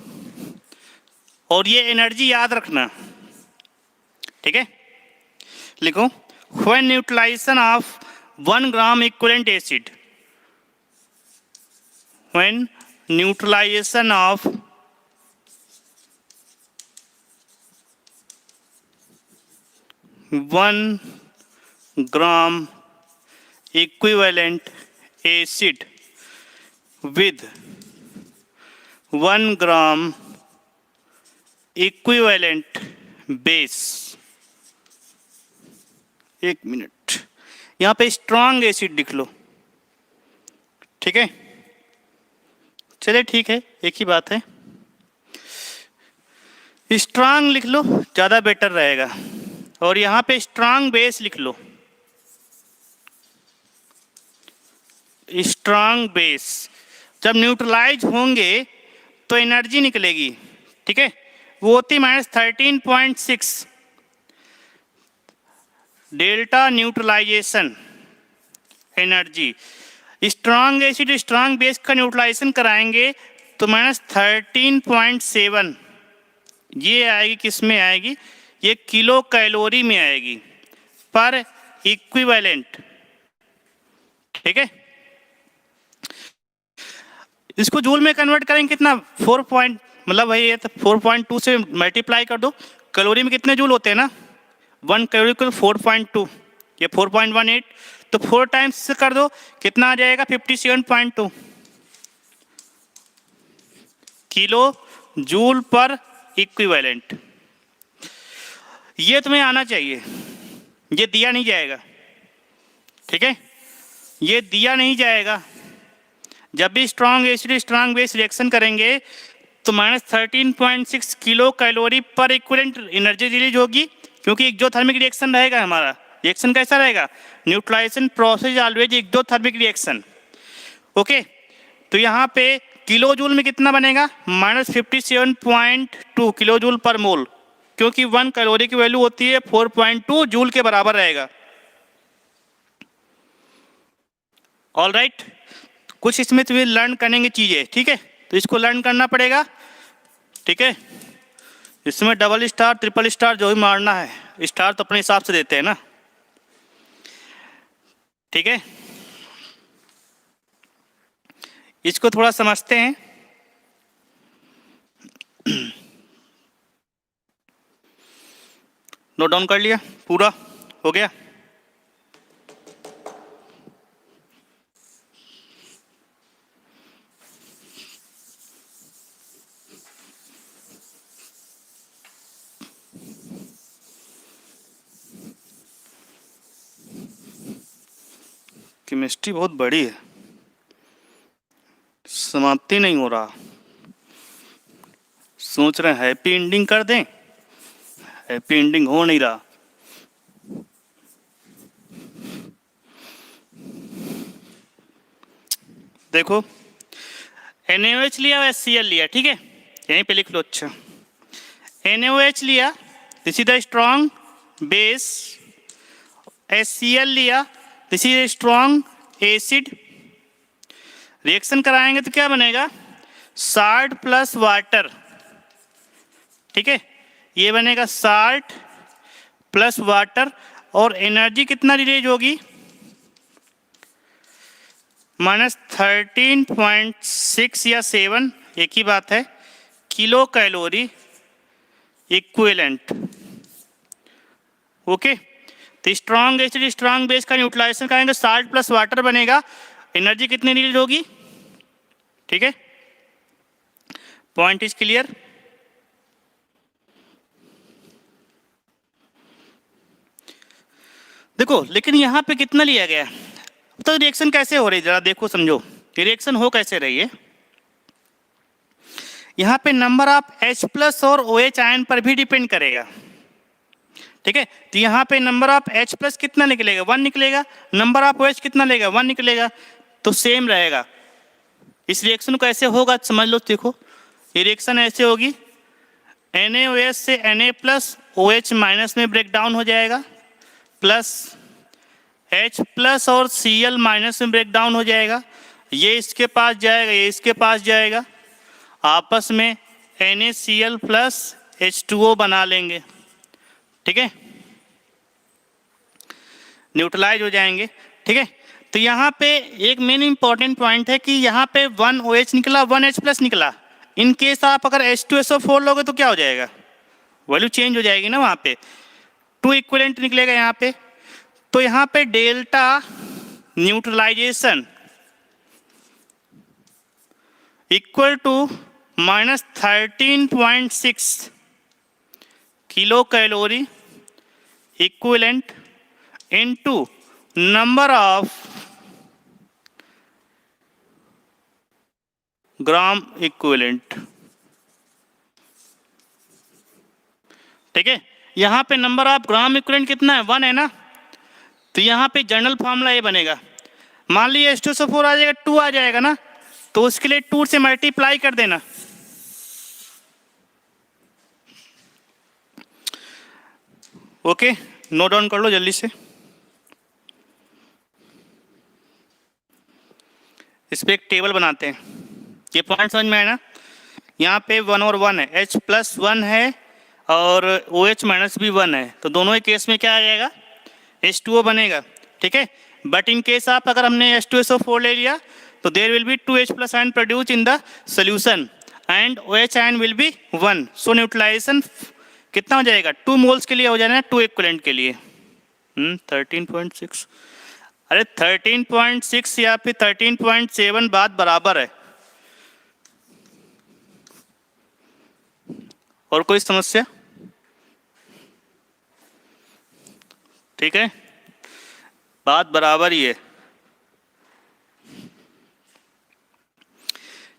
और ये एनर्जी याद रखना, ठीक है। लिखो, when neutralization of 1 gram equivalent acid, when neutralization of 1 gram equivalent acid with 1 gram equivalent base। एक मिनट, यहाँ पे स्ट्रॉन्ग एसिड लिख लो, ठीक है। चलिए ठीक है, एक ही बात है, स्ट्रॉन्ग लिख लो ज़्यादा बेटर रहेगा। और यहाँ पे स्ट्रॉन्ग बेस लिख लो, स्ट्रॉन्ग बेस। जब न्यूट्रलाइज होंगे तो एनर्जी निकलेगी, ठीक है, वो होती -13.6 delta neutralization energy. Strong acid strong base का न्यूट्रलाइजेशन कराएंगे तो -13.7 ये आएगी, किस में आएगी? ये किलो कैलोरी में आएगी पर इक्विवेलेंट, ठीक है। इसको जूल में कन्वर्ट करेंगे कितना? 4 पॉइंट, मतलब वही है, तो 4.2 से मल्टीप्लाई कर दो। कैलोरी में कितने जूल होते हैं ना, 1 कैलोरी को 4.2, ये 4.18, तो 4 टाइम्स से कर दो, कितना आ जाएगा? 57.2। किलो जूल पर इक्विवेलेंट। ये तुम्हें आना चाहिए, ये दिया नहीं जाएगा, ठीक है, ये दिया नहीं जाएगा। जब भी strong acid strong base reaction करेंगे तो -13.6 kilo calorie per equivalent energy release होगी, क्योंकि एक्सोथर्मिक रिएक्शन रहेगा हमारा। रिएक्शन कैसा रहेगा? Neutralization process always exothermic reaction. Okay, तो यहाँ पे किलो जूल में कितना बनेगा? -57.2 किलो जूल पर मोल, क्योंकि 1 कैलोरी की वैल्यू होती है 4.2 जूल के बराबर रहेगा। ऑल राइट, कुछ इसमें तुम्हें लर्न करने चीजें, ठीक है, तो इसको लर्न करना पड़ेगा, ठीक है। इसमें डबल स्टार ट्रिपल स्टार जो भी मारना है, स्टार तो अपने हिसाब से देते हैं ना, ठीक है। इसको थोड़ा समझते हैं। नोट डाउन कर लिया? पूरा हो गया? केमिस्ट्री बहुत बड़ी है, समाप्ति नहीं हो रहा। सोच रहे हैं हैप्पी एंडिंग कर दें, हैप्पी एंडिंग हो नहीं रहा। देखो, NaOH लिया और HCl लिया, ठीक है, यहीं पे लिख लो। अच्छा, NaOH लिया, this is the strong base. HCl लिया, this is strong acid. Reaction कराएंगे तो क्या बनेगा? साल्ट प्लस वाटर, ठीक है, ये बनेगा साल्ट प्लस वाटर। और एनर्जी कितना रिलीज होगी? -13.6 या 7, एक ही बात है, किलो कैलोरी इक्विवेलेंट। ओके, तो स्ट्रॉन्ग एसिड स्ट्रॉन्ग बेस का न्यूट्रलाइजेशन करेंगे, साल्ट प्लस वाटर बनेगा, एनर्जी कितनी रिलीज होगी? ठीक है, पॉइंट इज क्लियर? देखो, लेकिन यहाँ पे कितना लिया गया है? तो रिएक्शन कैसे हो रही है जरा देखो समझो, रिएक्शन हो कैसे रही है। यहाँ पे नंबर ऑफ H+ और OH आयन पर भी डिपेंड करेगा, ठीक है। तो यहाँ पे नंबर ऑफ H+ कितना निकलेगा? 1 निकलेगा। नंबर ऑफ OH कितना लेगा? 1 निकलेगा। तो सेम रहेगा। इस रिएक्शन को ऐसे होगा, समझ लो। देखो, ये रिएक्शन ऐसे होगी, NaOH से Na+ OH- में ब्रेक डाउन हो जाएगा, प्लस H+ और Cl- में ब्रेक डाउन हो जाएगा। ये इसके पास जाएगा, ये इसके पास जाएगा, आपस में NaCl + H2O बना लेंगे, ठीक है, न्यूट्रलाइज हो जाएंगे, ठीक है। तो यहाँ पे एक मेन इंपॉर्टेंट पॉइंट है कि यहाँ पे 1 OH निकला, 1 H+ निकला। इन केस आप अगर H2SO4 लोगे तो क्या हो जाएगा? वैल्यू चेंज हो जाएगी ना, वहाँ पे 2 इक्विवेलेंट निकलेगा यहाँ पे। तो यहाँ पे delta neutralization equal to -13.6 kilo calorie equivalent into number of gram equivalent, ठीक है। यहाँ पे नंबर ऑफ ग्राम इक्विवेलेंट कितना है? 1 है ना। तो यहाँ पे जनरल फॉर्मूला ये बनेगा, मान लीजिए H2SO4 आ जाएगा, 2 आ जाएगा ना, तो उसके लिए 2 से मल्टीप्लाई कर देना। ओके, नोट डाउन कर लो जल्दी से। इस पे एक टेबल बनाते हैं, ये पॉइंट समझ में आया ना। यहाँ पे 1 और 1 है, H+1 है और OH- भी 1 है, तो दोनों ही केस में क्या आ जाएगा? H2O बनेगा, ठीक है। बट इन केस आप अगर हमने H2SO4 ले लिया तो there will be 2 H+ ion produce in the solution and OH ion will be 1। So neutralization कितना हो जाएगा? 2 मोल्स के लिए हो जाना है, 2 इक्विवेलेंट के लिए। 13.6, अरे 13.6 या फिर 13.7 बात बराबर है। और कोई समस्या? ठीक है, बात बराबर ही है।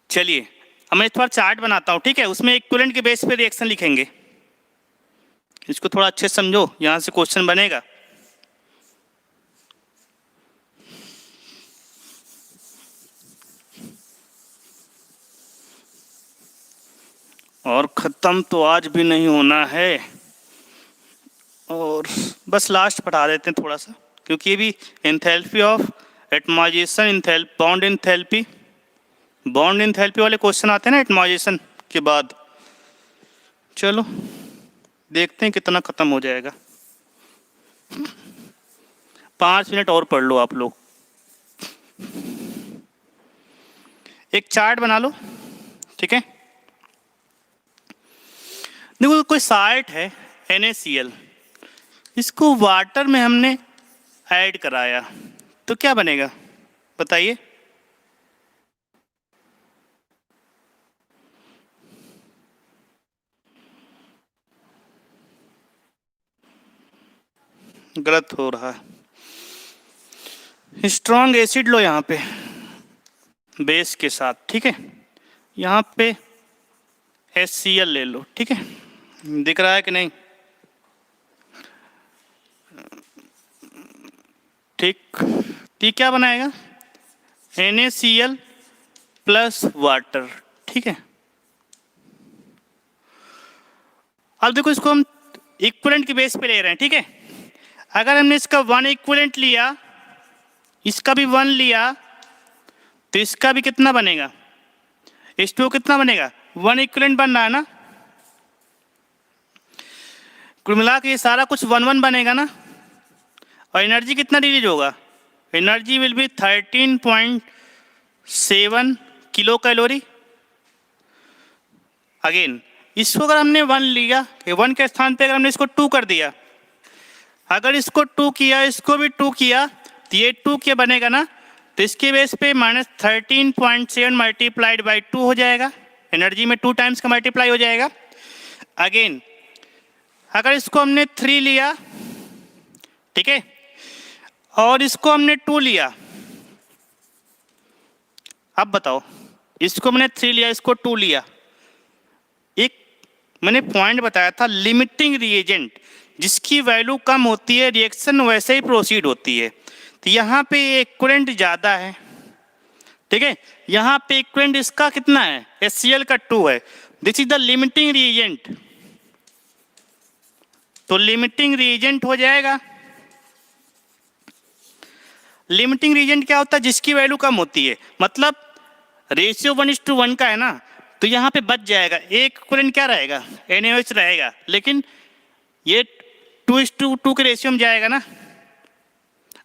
चलिए अब मैं थोड़ा चार्ट बनाता हूं, ठीक है, उसमें इक्विवेलेंट के बेस पे रिएक्शन लिखेंगे। इसको थोड़ा अच्छे से समझो, यहां से क्वेश्चन बनेगा। और खत्म तो आज भी नहीं होना है, और बस लास्ट पढ़ा देते हैं थोड़ा सा, क्योंकि ये भी enthalpy of atomization, bond enthalpy वाले क्वेश्चन आते हैं ना एटमाइजेशन के बाद। चलो देखते हैं कितना खत्म हो जाएगा। 5 मिनट और पढ़ लो आप लोग। एक चार्ट बना लो, ठीक है। देखो कोई साल्ट है NaCl, इसको वाटर में हमने ऐड कराया तो क्या बनेगा बताइए? गलत हो रहा है। स्ट्रॉन्ग एसिड लो यहाँ पे बेस के साथ, ठीक है। यहाँ पे HCl ले लो, ठीक है। दिख रहा है कि नहीं? ठीक क्या बनाएगा? NaCl प्लस वाटर, ठीक है। अब देखो इसको हम इक्विवेलेंट के बेस पे ले रहे हैं, ठीक है। अगर हमने इसका 1 इक्विवेलेंट लिया, इसका भी 1 लिया, तो इसका भी कितना बनेगा? H2O कितना बनेगा? 1 इक्विवेलेंट बन रहा है ना। कुल मिला के ये सारा कुछ 1 बनेगा ना। और एनर्जी कितना रिलीज होगा? Energy will be 13.7 kilo calorie. Again इसको अगर हमने 1 लिया, 1 के स्थान पे अगर हमने इसको 2 कर दिया, अगर इसको 2 किया, इसको भी 2 किया, तो ये 2 क्या बनेगा ना, तो इसके बेस पे -13.7 मल्टीप्लाइड बाई 2 हो जाएगा। एनर्जी में 2 टाइम्स का मल्टीप्लाई हो जाएगा। अगेन अगर इसको हमने 3 लिया, ठीक है, और इसको हमने 2 लिया, अब बताओ, इसको मैंने 3 लिया, इसको 2 लिया, एक मैंने पॉइंट बताया था लिमिटिंग रिएजेंट, जिसकी वैल्यू कम होती है रिएक्शन वैसे ही प्रोसीड होती है। तो यहाँ पे इक्विवेलेंट ज़्यादा है, ठीक है। यहाँ पे इक्विवेलेंट इसका कितना है? HCl का 2 है। This is the limiting reagent, तो लिमिटिंग रिएजेंट हो जाएगा। लिमिटिंग रिएजेंट क्या होता है? जिसकी वैल्यू कम होती है, मतलब रेशियो 1:1 का है ना, तो यहाँ पे बच जाएगा। एक इक्विवेलेंट क्या रहेगा? NaOH रहेगा, लेकिन ये 2:2 के रेशियो में जाएगा ना।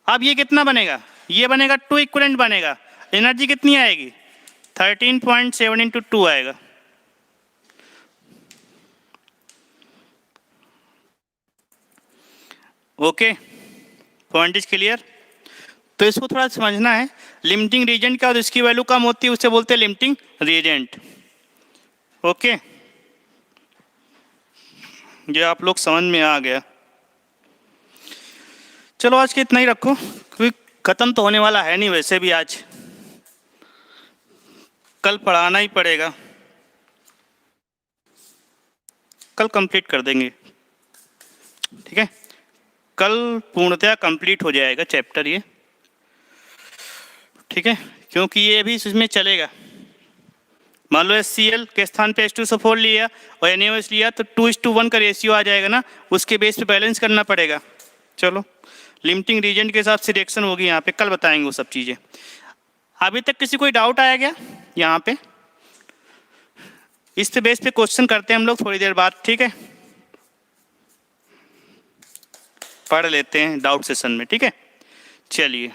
अब ये कितना बनेगा? ये बनेगा 2 इक्विवेलेंट बनेगा। एनर्जी कितनी आएगी? 13.7 × 2 आएगा। Okay, point is clear. तो इसको थोड़ा समझना है। लिमिटिंग रिएजेंट क्या होता है? इसकी वैल्यू कम होती है, उसे बोलते हैं लिमिटिंग रिएजेंट। ओके, ये आप लोग समझ में आ गया। चलो आज के इतना ही रखो, क्योंकि खत्म तो होने वाला है नहीं वैसे भी आज, कल पढ़ाना ही पड़ेगा, कल कंप्लीट कर देंगे, ठीक है। कल पूर्णतया कंप्लीट हो जाएगा चैप्टर ये, ठीक है, क्योंकि ये भी इसमें चलेगा। मान लो HCl के स्थान पे H2SO4 लिया और NaOH लिया, तो 2:1 का रेशियो आ जाएगा ना, उसके बेस पे बैलेंस करना पड़ेगा। चलो, लिमिटिंग रिएजेंट के हिसाब से रिएक्शन होगी यहाँ पे, कल बताएंगे वो सब चीज़ें। अभी तक किसी कोई डाउट आया क्या यहाँ पे? इस पे बेस पे क्वेश्चन करते हैं हम लोग थोड़ी देर बाद, ठीक है। पढ़ लेते हैं डाउट सेशन में, ठीक है। चलिए।